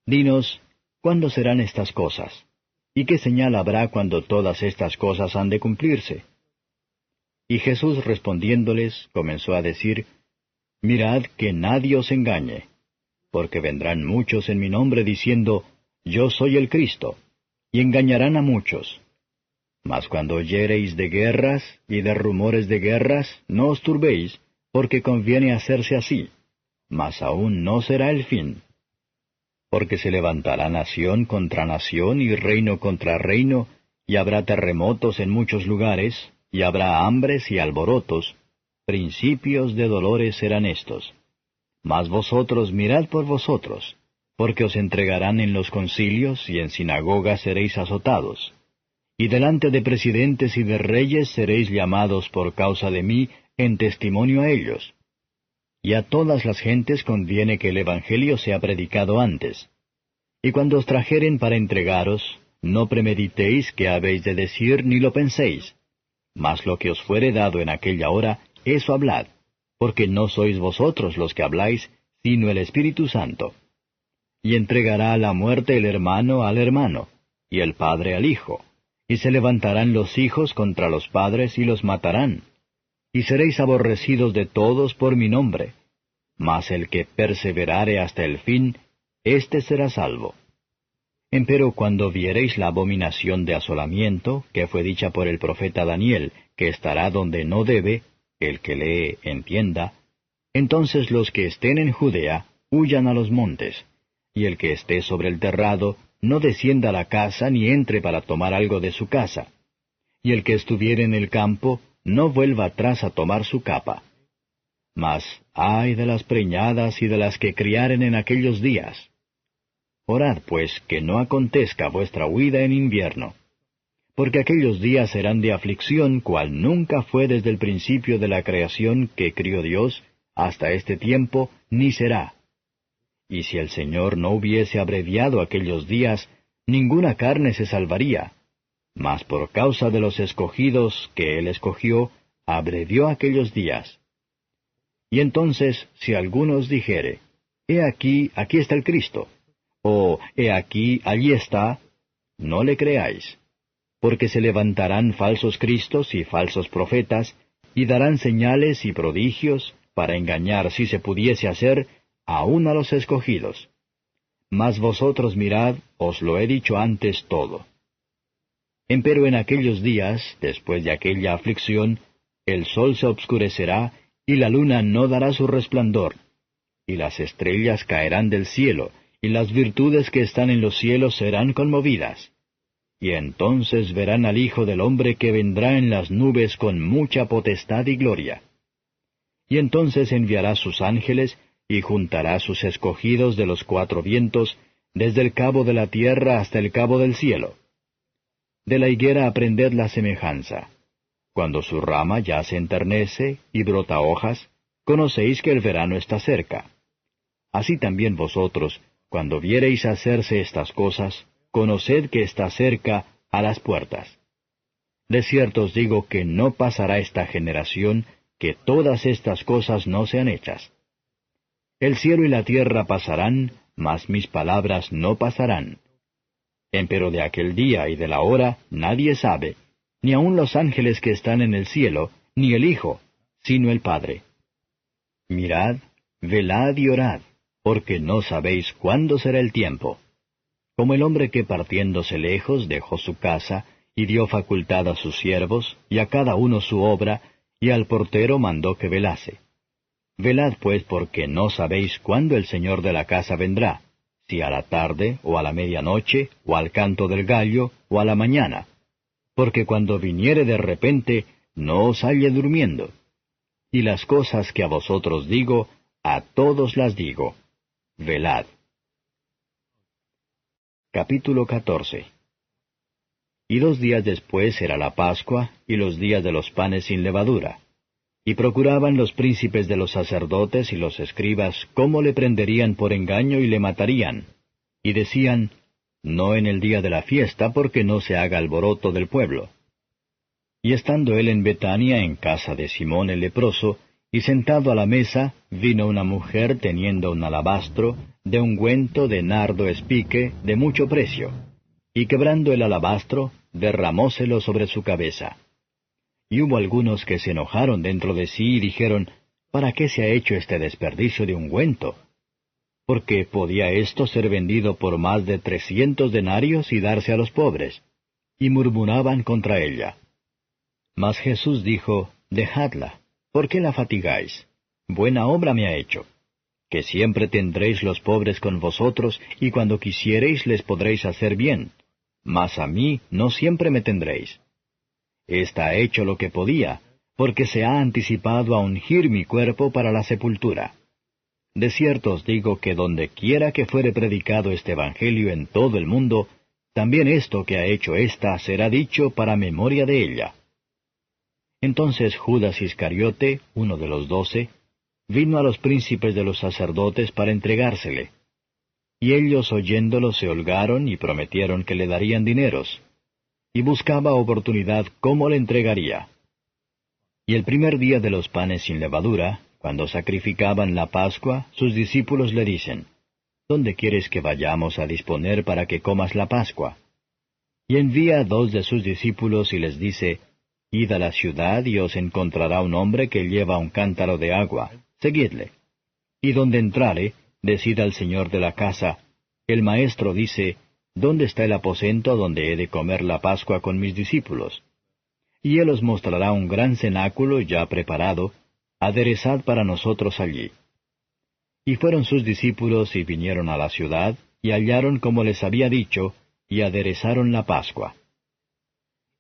Dinos, ¿cuándo serán estas cosas? ¿Y qué señal habrá cuando todas estas cosas han de cumplirse? Y Jesús respondiéndoles, comenzó a decir, Mirad que nadie os engañe, porque vendrán muchos en mi nombre diciendo, Yo soy el Cristo, y engañarán a muchos. Mas cuando oyereis de guerras y de rumores de guerras, no os turbéis, porque conviene hacerse así, mas aún no será el fin. Porque se levantará nación contra nación y reino contra reino, y habrá terremotos en muchos lugares, y habrá hambres y alborotos, principios de dolores serán estos. Mas vosotros mirad por vosotros, porque os entregarán en los concilios, y en sinagogas seréis azotados. Y delante de presidentes y de reyes seréis llamados por causa de mí en testimonio a ellos. Y a todas las gentes conviene que el Evangelio sea predicado antes. Y cuando os trajeren para entregaros, no premeditéis qué habéis de decir ni lo penséis. Mas lo que os fuere dado en aquella hora, eso hablad, porque no sois vosotros los que habláis, sino el Espíritu Santo. Y entregará a la muerte el hermano al hermano, y el padre al hijo. Y se levantarán los hijos contra los padres y los matarán. Y seréis aborrecidos de todos por mi nombre. Mas el que perseverare hasta el fin, éste será salvo. Empero cuando viereis la abominación de asolamiento, que fue dicha por el profeta Daniel, que estará donde no debe, el que lee entienda, entonces los que estén en Judea huyan a los montes, y el que esté sobre el terrado no descienda a la casa ni entre para tomar algo de su casa, y el que estuviere en el campo no vuelva atrás a tomar su capa. Mas ay de las preñadas y de las que criaren en aquellos días. Orad pues que no acontezca vuestra huida en invierno, porque aquellos días serán de aflicción cual nunca fue desde el principio de la creación que crió Dios hasta este tiempo, ni será. Y si el Señor no hubiese abreviado aquellos días, ninguna carne se salvaría. Mas por causa de los escogidos que Él escogió, abrevió aquellos días. Y entonces, si alguno os dijere, He aquí, aquí está el Cristo, o He aquí, allí está, no le creáis. Porque se levantarán falsos cristos y falsos profetas, y darán señales y prodigios, para engañar, si se pudiese hacer, aun a los escogidos. Mas vosotros mirad, os lo he dicho antes todo. Empero en aquellos días, después de aquella aflicción, el sol se obscurecerá, y la luna no dará su resplandor, y las estrellas caerán del cielo, y las virtudes que están en los cielos serán conmovidas. Y entonces verán al Hijo del Hombre que vendrá en las nubes con mucha potestad y gloria. Y entonces enviará sus ángeles, y juntará sus escogidos de los cuatro vientos, desde el cabo de la tierra hasta el cabo del cielo. De la higuera aprended la semejanza. Cuando su rama ya se enternece y brota hojas, conocéis que el verano está cerca. Así también vosotros, cuando viereis hacerse estas cosas, conoced que está cerca a las puertas. De cierto os digo que no pasará esta generación, que todas estas cosas no sean hechas. El cielo y la tierra pasarán, mas mis palabras no pasarán. Empero de aquel día y de la hora nadie sabe, ni aun los ángeles que están en el cielo, ni el Hijo, sino el Padre. Mirad, velad y orad, porque no sabéis cuándo será el tiempo. Como el hombre que partiéndose lejos dejó su casa, y dio facultad a sus siervos, y a cada uno su obra, y al portero mandó que velase. Velad pues porque no sabéis cuándo el Señor de la casa vendrá, si a la tarde, o a la medianoche, o al canto del gallo, o a la mañana. Porque cuando viniere de repente, no os halle durmiendo. Y las cosas que a vosotros digo, a todos las digo. Velad. Capítulo 14. Y 2 días después era la Pascua, y los días de los panes sin levadura. Y procuraban los príncipes de los sacerdotes y los escribas cómo le prenderían por engaño y le matarían. Y decían, no en el día de la fiesta, porque no se haga alboroto del pueblo. Y estando él en Betania, en casa de Simón el leproso, y sentado a la mesa, vino una mujer teniendo un alabastro, de ungüento de nardo espique, de mucho precio. Y quebrando el alabastro, derramóselo sobre su cabeza. Y hubo algunos que se enojaron dentro de sí y dijeron, ¿para qué se ha hecho este desperdicio de ungüento? Porque podía esto ser vendido por más de 300 denarios y darse a los pobres. Y murmuraban contra ella. Mas Jesús dijo, dejadla, ¿por qué la fatigáis? Buena obra me ha hecho. Que siempre tendréis los pobres con vosotros, y cuando quisiereis les podréis hacer bien. Mas a mí no siempre me tendréis. Esta ha hecho lo que podía, porque se ha anticipado a ungir mi cuerpo para la sepultura. De cierto os digo que donde quiera que fuere predicado este Evangelio en todo el mundo, también esto que ha hecho ésta será dicho para memoria de ella. Entonces Judas Iscariote, uno de los 12, vino a los príncipes de los sacerdotes para entregársele. Y ellos oyéndolo se holgaron y prometieron que le darían dineros. Y buscaba oportunidad cómo le entregaría. Y el primer día de los panes sin levadura, cuando sacrificaban la Pascua, sus discípulos le dicen, ¿Dónde quieres que vayamos a disponer para que comas la Pascua? Y envía a 2 de sus discípulos y les dice, Id a la ciudad y os encontrará un hombre que lleva un cántaro de agua, seguidle. Y donde entrare, decid al señor de la casa, el maestro dice, ¿Dónde está el aposento donde he de comer la Pascua con mis discípulos? Y él os mostrará un gran cenáculo ya preparado, aderezad para nosotros allí. Y fueron sus discípulos y vinieron a la ciudad, y hallaron como les había dicho, y aderezaron la Pascua.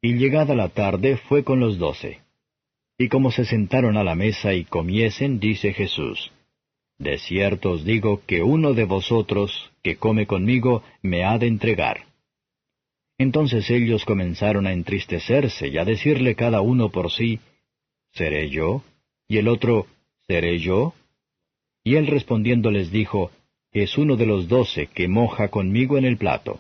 Y llegada la tarde fue con los 12. Y como se sentaron a la mesa y comiesen, dice Jesús, De cierto os digo que uno de vosotros, que come conmigo, me ha de entregar. Entonces ellos comenzaron a entristecerse y a decirle cada uno por sí, ¿Seré yo? Y el otro, ¿Seré yo? Y él respondiendo les dijo, Es uno de los 12 que moja conmigo en el plato.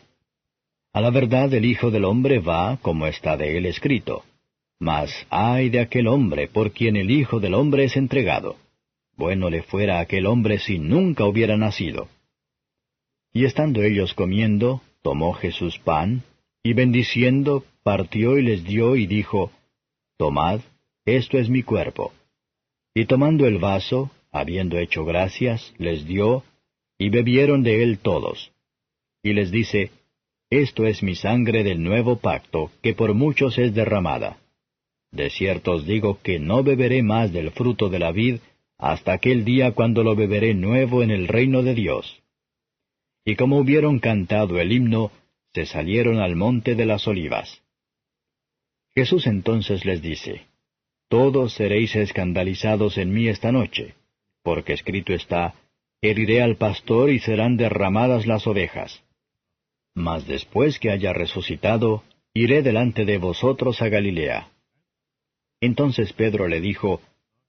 A la verdad el Hijo del Hombre va, como está de él escrito. Mas ay de aquel hombre por quien el Hijo del Hombre es entregado. Bueno le fuera a aquel hombre si nunca hubiera nacido. Y estando ellos comiendo, tomó Jesús pan, y bendiciendo, partió y les dio y dijo, Tomad, esto es mi cuerpo. Y tomando el vaso, habiendo hecho gracias, les dio, y bebieron de él todos. Y les dice, Esto es mi sangre del nuevo pacto, que por muchos es derramada. De cierto os digo que no beberé más del fruto de la vid, hasta aquel día cuando lo beberé nuevo en el reino de Dios. Y como hubieron cantado el himno, se salieron al monte de las olivas. Jesús entonces les dice, Todos seréis escandalizados en mí esta noche, porque escrito está, Heriré al pastor y serán derramadas las ovejas. Mas después que haya resucitado, iré delante de vosotros a Galilea. Entonces Pedro le dijo,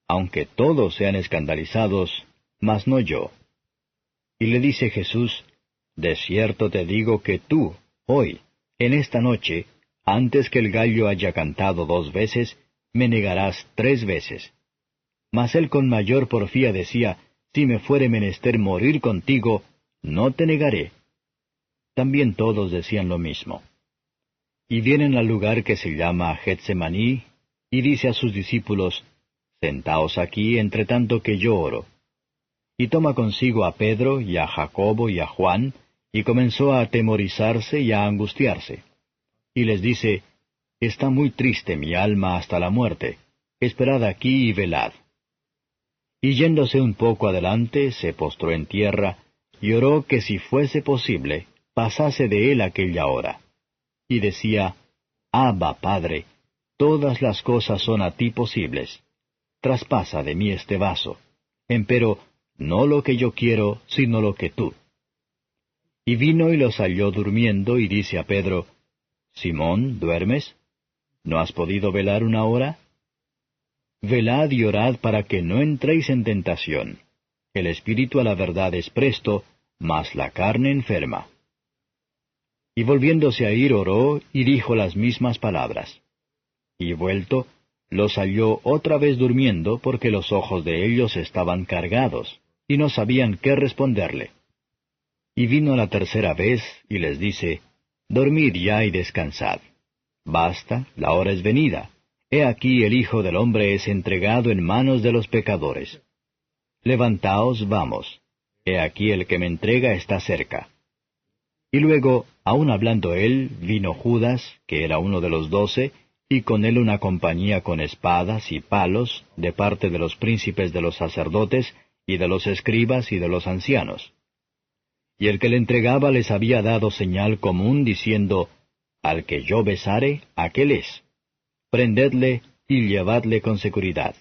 Aunque todos sean escandalizados, mas no yo. Y le dice Jesús, De cierto te digo que tú, hoy, en esta noche, antes que el gallo haya cantado 2 veces, me negarás 3 veces. Mas él con mayor porfía decía, Si me fuere menester morir contigo, no te negaré. También todos decían lo mismo. Y vienen al lugar que se llama Getsemaní, y dice a sus discípulos, Sentaos aquí entre tanto que yo oro. Y toma consigo a Pedro y a Jacobo y a Juan, y comenzó a atemorizarse y a angustiarse. Y les dice, Está muy triste mi alma hasta la muerte, esperad aquí y velad. Y yéndose un poco adelante, se postró en tierra, y oró que si fuese posible, pasase de él aquella hora. Y decía, Abba, Padre, todas las cosas son a ti posibles. Traspasa de mí este vaso. Empero, no lo que yo quiero, sino lo que tú. Y vino y los halló durmiendo, y dice a Pedro, Simón, ¿duermes? ¿No has podido velar 1 hora? Velad y orad para que no entréis en tentación. El espíritu a la verdad es presto, mas la carne enferma. Y volviéndose a ir oró, y dijo las mismas palabras. Y vuelto, los halló otra vez durmiendo, porque los ojos de ellos estaban cargados, y no sabían qué responderle. Y vino la 3ª vez, y les dice, Dormid ya y descansad. Basta, la hora es venida. He aquí el Hijo del Hombre es entregado en manos de los pecadores. Levantaos, vamos. He aquí el que me entrega está cerca. Y luego, aun hablando él, vino Judas, que era uno de los 12, y con él una compañía con espadas y palos, de parte de los príncipes de los sacerdotes, y de los escribas y de los ancianos. Y el que le entregaba les había dado señal común, diciendo, Al que yo besare, aquel es. Prendedle y llevadle con seguridad.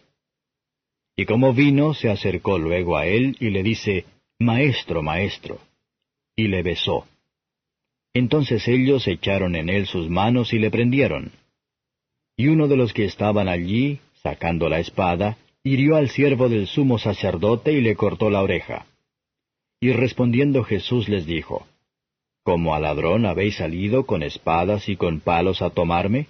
Y como vino, se acercó luego a él y le dice, Maestro, maestro. Y le besó. Entonces ellos echaron en él sus manos y le prendieron. Y uno de los que estaban allí, sacando la espada, hirió al siervo del sumo sacerdote y le cortó la oreja. Y respondiendo Jesús les dijo, ¿Como a ladrón habéis salido con espadas y con palos a tomarme?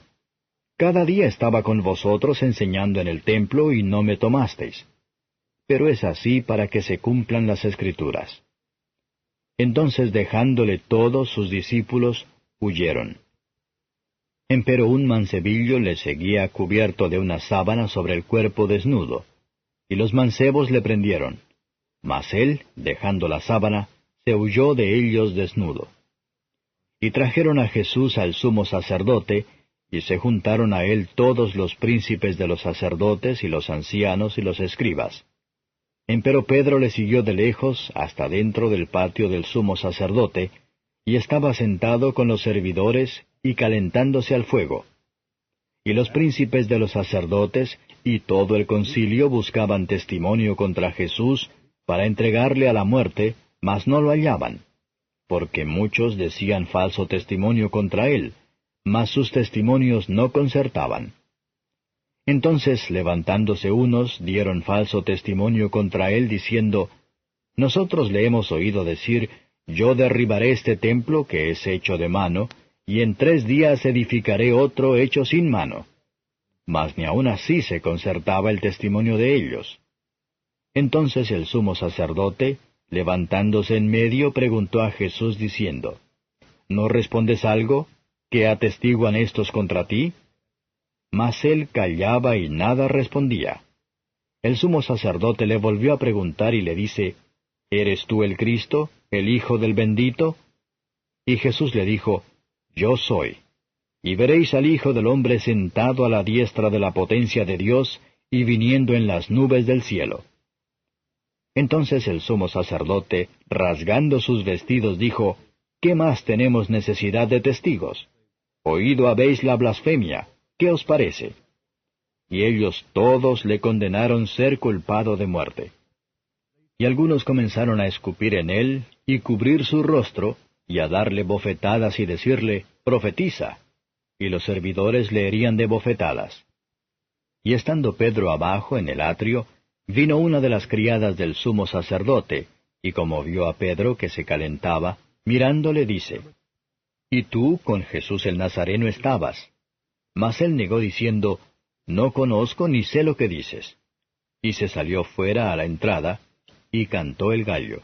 Cada día estaba con vosotros enseñando en el templo y no me tomasteis. Pero es así para que se cumplan las Escrituras. Entonces dejándole todos sus discípulos, huyeron. Empero un mancebillo le seguía cubierto de una sábana sobre el cuerpo desnudo, y los mancebos le prendieron. Mas él, dejando la sábana, se huyó de ellos desnudo. Y trajeron a Jesús al sumo sacerdote, y se juntaron a él todos los príncipes de los sacerdotes y los ancianos y los escribas. Empero Pedro le siguió de lejos hasta dentro del patio del sumo sacerdote, y estaba sentado con los servidores y calentándose al fuego. Y los príncipes de los sacerdotes y todo el concilio buscaban testimonio contra Jesús para entregarle a la muerte, mas no lo hallaban, porque muchos decían falso testimonio contra él, mas sus testimonios no concertaban. Entonces, levantándose unos, dieron falso testimonio contra él, diciendo, Nosotros le hemos oído decir, Yo derribaré este templo que es hecho de mano, y en 3 días edificaré otro hecho sin mano. Mas ni aun así se concertaba el testimonio de ellos. Entonces el sumo sacerdote, levantándose en medio, preguntó a Jesús diciendo, ¿No respondes algo? ¿Qué atestiguan estos contra ti? Mas él callaba y nada respondía. El sumo sacerdote le volvió a preguntar y le dice, ¿Eres tú el Cristo, el Hijo del bendito? Y Jesús le dijo, Yo soy. Y veréis al Hijo del hombre sentado a la diestra de la potencia de Dios y viniendo en las nubes del cielo. Entonces el sumo sacerdote, rasgando sus vestidos, dijo, ¿Qué más tenemos necesidad de testigos? Oído habéis la blasfemia. ¿Qué os parece? Y ellos todos le condenaron ser culpado de muerte. Y algunos comenzaron a escupir en él, y cubrir su rostro, y a darle bofetadas y decirle, Profetiza. Y los servidores le herían de bofetadas. Y estando Pedro abajo en el atrio, vino una de las criadas del sumo sacerdote, y como vio a Pedro que se calentaba, mirándole dice, Y tú con Jesús el Nazareno estabas. Mas él negó diciendo, No conozco ni sé lo que dices. Y se salió fuera a la entrada, y cantó el gallo.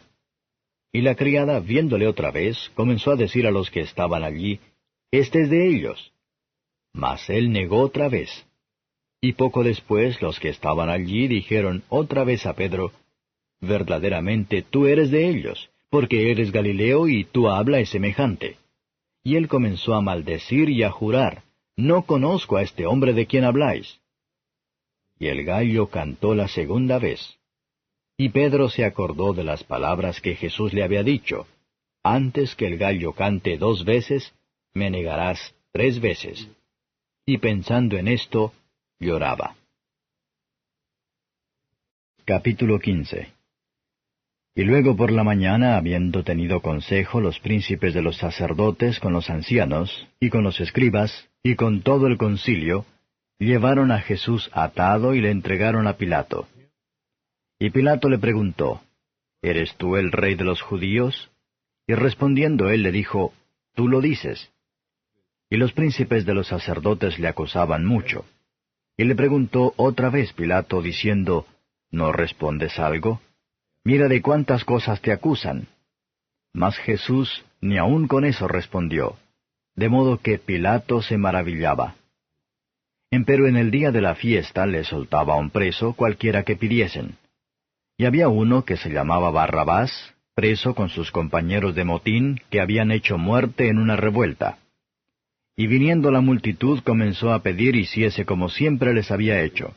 Y la criada, viéndole otra vez, comenzó a decir a los que estaban allí, Este es de ellos. Mas él negó otra vez. Y poco después los que estaban allí dijeron otra vez a Pedro, Verdaderamente tú eres de ellos, porque eres Galileo y tu habla es semejante. Y él comenzó a maldecir y a jurar, No conozco a este hombre de quien habláis. Y el gallo cantó la segunda vez. Y Pedro se acordó de las palabras que Jesús le había dicho, Antes que el gallo cante 2 veces, me negarás 3 veces. Y pensando en esto, lloraba. Capítulo 15. Y luego por la mañana, habiendo tenido consejo los príncipes de los sacerdotes con los ancianos, y con los escribas, y con todo el concilio, llevaron a Jesús atado y le entregaron a Pilato. Y Pilato le preguntó, ¿Eres tú el rey de los judíos? Y respondiendo él le dijo, Tú lo dices. Y los príncipes de los sacerdotes le acusaban mucho. Y le preguntó otra vez Pilato, diciendo, ¿No respondes algo? Mira de cuántas cosas te acusan. Mas Jesús ni aun con eso respondió, de modo que Pilato se maravillaba. Empero en el día de la fiesta le soltaba a un preso cualquiera que pidiesen. Y había uno que se llamaba Barrabás, preso con sus compañeros de motín, que habían hecho muerte en una revuelta. Y viniendo la multitud comenzó a pedir hiciese como siempre les había hecho.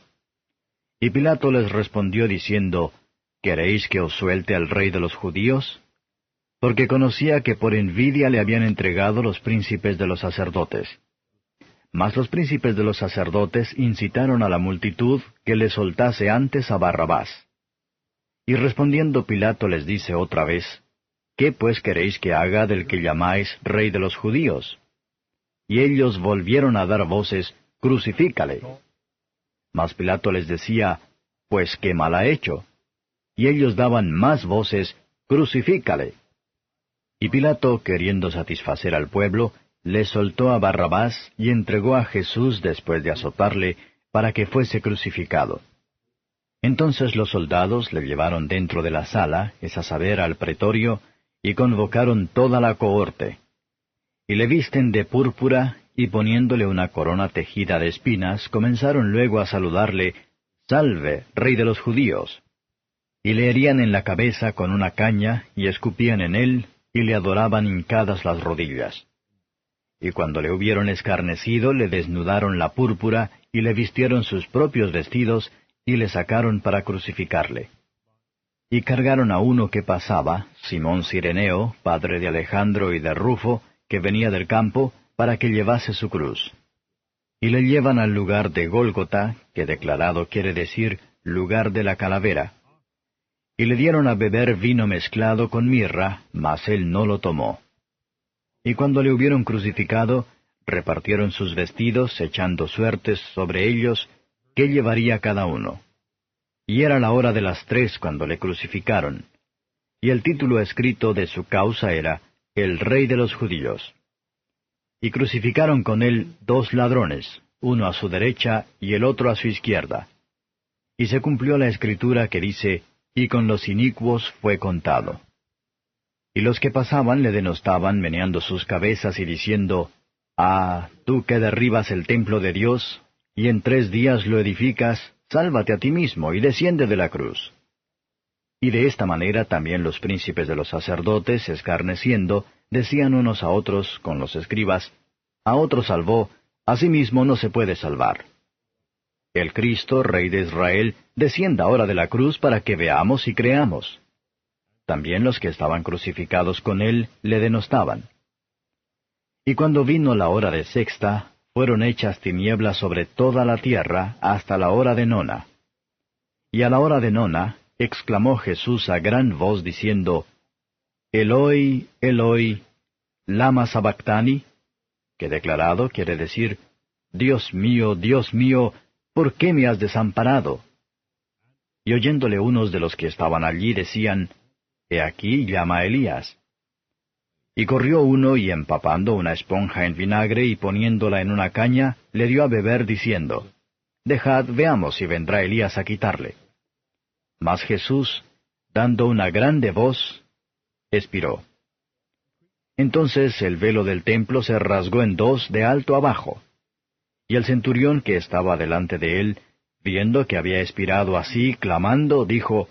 Y Pilato les respondió diciendo, ¿Queréis que os suelte al rey de los judíos? Porque conocía que por envidia le habían entregado los príncipes de los sacerdotes. Mas los príncipes de los sacerdotes incitaron a la multitud que le soltase antes a Barrabás. Y respondiendo Pilato les dice otra vez, ¿qué pues queréis que haga del que llamáis Rey de los Judíos? Y ellos volvieron a dar voces, Crucifícale. Mas Pilato les decía, pues qué mal ha hecho. Y ellos daban más voces, Crucifícale. Y Pilato, queriendo satisfacer al pueblo, le soltó a Barrabás y entregó a Jesús después de azotarle, para que fuese crucificado. Entonces los soldados le llevaron dentro de la sala, es a saber, al pretorio, y convocaron toda la cohorte. Y le visten de púrpura, y poniéndole una corona tejida de espinas, comenzaron luego a saludarle, Salve, Rey de los Judíos. Y le herían en la cabeza con una caña, y escupían en él, y le adoraban hincadas las rodillas. Y cuando le hubieron escarnecido, le desnudaron la púrpura, y le vistieron sus propios vestidos, y le sacaron para crucificarle. Y cargaron a uno que pasaba, Simón Cireneo, padre de Alejandro y de Rufo, que venía del campo, para que llevase su cruz. Y le llevan al lugar de Gólgota, que declarado quiere decir lugar de la calavera. Y le dieron a beber vino mezclado con mirra, mas él no lo tomó. Y cuando le hubieron crucificado, repartieron sus vestidos, echando suertes sobre ellos, qué llevaría cada uno. Y era la hora de las 3 cuando le crucificaron. Y el título escrito de su causa era, El Rey de los Judíos. Y crucificaron con él 2 ladrones, uno a su derecha y el otro a su izquierda. Y se cumplió la escritura que dice, y con los inicuos fue contado. Y los que pasaban le denostaban meneando sus cabezas y diciendo, Ah, tú que derribas el templo de Dios, y en 3 días lo edificas, sálvate a ti mismo y desciende de la cruz. Y de esta manera también los príncipes de los sacerdotes, escarneciendo, decían unos a otros, con los escribas, A otro salvó, a sí mismo no se puede salvar. El Cristo, Rey de Israel, descienda ahora de la cruz para que veamos y creamos. También los que estaban crucificados con él le denostaban. Y cuando vino la hora de 6, fueron hechas tinieblas sobre toda la tierra hasta la hora de 9. Y a la hora de 9, exclamó Jesús a gran voz diciendo, Eloi, Eloi, lama sabactani, que declarado quiere decir, Dios mío, ¿por qué me has desamparado? Y oyéndole unos de los que estaban allí decían, He aquí llama a Elías. Y corrió uno y empapando una esponja en vinagre y poniéndola en una caña, le dio a beber diciendo, Dejad, veamos si vendrá Elías a quitarle. Mas Jesús, dando una grande voz, expiró. Entonces el velo del templo se rasgó en 2 de alto abajo. Y el centurión que estaba delante de él, viendo que había expirado así, clamando, dijo,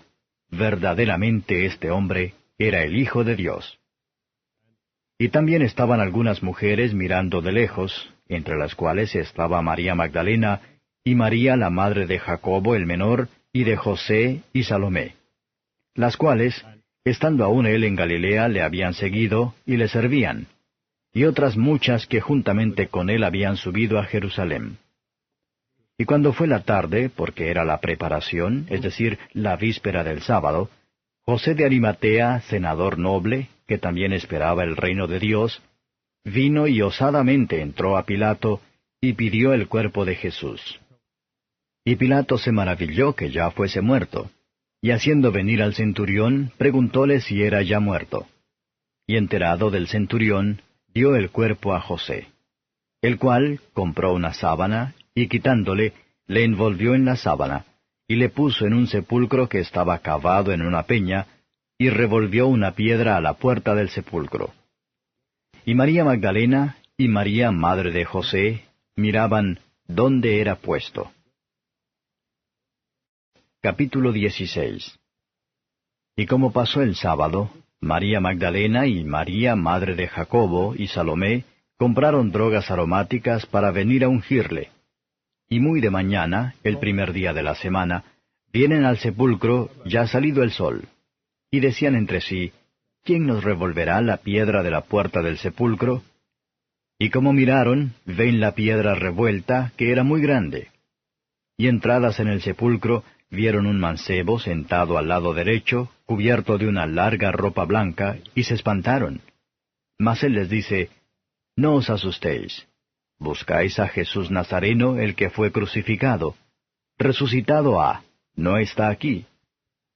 Verdaderamente este hombre era el Hijo de Dios. Y también estaban algunas mujeres mirando de lejos, entre las cuales estaba María Magdalena, y María la madre de Jacobo el menor, y de José y Salomé, las cuales, estando aún él en Galilea, le habían seguido y le servían, y otras muchas que juntamente con él habían subido a Jerusalén. Y cuando fue la tarde, porque era la preparación, es decir, la víspera del sábado, José de Arimatea, senador noble, que también esperaba el reino de Dios, vino y osadamente entró a Pilato, y pidió el cuerpo de Jesús. Y Pilato se maravilló que ya fuese muerto, y haciendo venir al centurión, preguntóle si era ya muerto. Y enterado del centurión, dio el cuerpo a José, el cual compró una sábana, y quitándole, le envolvió en la sábana, y le puso en un sepulcro que estaba cavado en una peña, y revolvió una piedra a la puerta del sepulcro. Y María Magdalena y María, madre de José, miraban dónde era puesto. Capítulo 16. Y como pasó el sábado, María Magdalena y María, madre de Jacobo, y Salomé, compraron drogas aromáticas para venir a ungirle. Y muy de mañana, el primer día de la semana, vienen al sepulcro, ya salido el sol. Y decían entre sí, ¿quién nos revolverá la piedra de la puerta del sepulcro? Y como miraron, ven la piedra revuelta, que era muy grande. Y entradas en el sepulcro, vieron un mancebo sentado al lado derecho, cubierto de una larga ropa blanca, y se espantaron. Mas él les dice, No os asustéis. Buscáis a Jesús Nazareno, el que fue crucificado. Resucitado ha, no está aquí.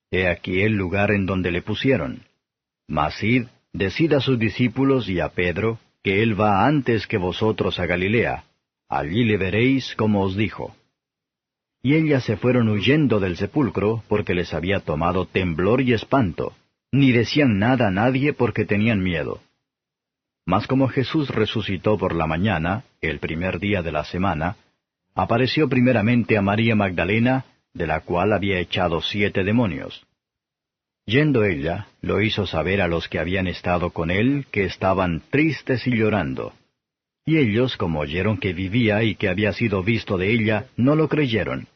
He aquí el lugar en donde le pusieron. Mas id, decid a sus discípulos y a Pedro, que él va antes que vosotros a Galilea. Allí le veréis como os dijo. Y ellas se fueron huyendo del sepulcro, porque les había tomado temblor y espanto, ni decían nada a nadie porque tenían miedo. Mas como Jesús resucitó por la mañana, el primer día de la semana, apareció primeramente a María Magdalena, de la cual había echado 7 demonios. Yendo ella, lo hizo saber a los que habían estado con él, que estaban tristes y llorando. Y ellos, como oyeron que vivía y que había sido visto de ella, no lo creyeron.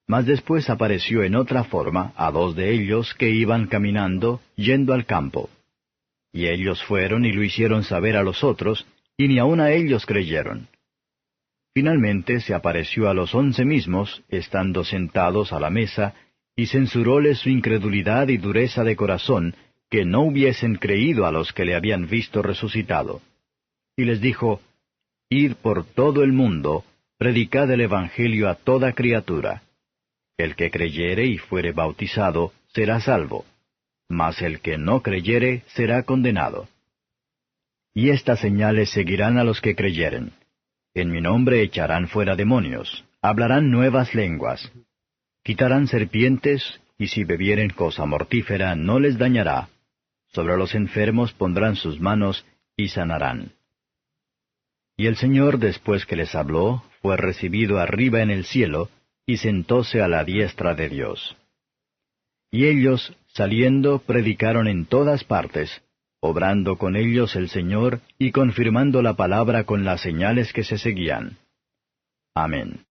Mas después apareció en otra forma a 2 de ellos que iban caminando, yendo al campo. Y ellos fueron y lo hicieron saber a los otros, y ni aun a ellos creyeron. Finalmente se apareció a los 11 mismos, estando sentados a la mesa, y censuróles su incredulidad y dureza de corazón, que no hubiesen creído a los que le habían visto resucitado. Y les dijo, Id por todo el mundo, predicad el Evangelio a toda criatura. El que creyere y fuere bautizado, será salvo, mas el que no creyere, será condenado. Y estas señales seguirán a los que creyeren. En mi nombre echarán fuera demonios, hablarán nuevas lenguas. Quitarán serpientes, y si bebieren cosa mortífera no les dañará. Sobre los enfermos pondrán sus manos, y sanarán. Y el Señor, después que les habló, fue recibido arriba en el cielo, y sentóse a la diestra de Dios. Y ellos, saliendo, predicaron en todas partes, obrando con ellos el Señor, y confirmando la palabra con las señales que se seguían. Amén.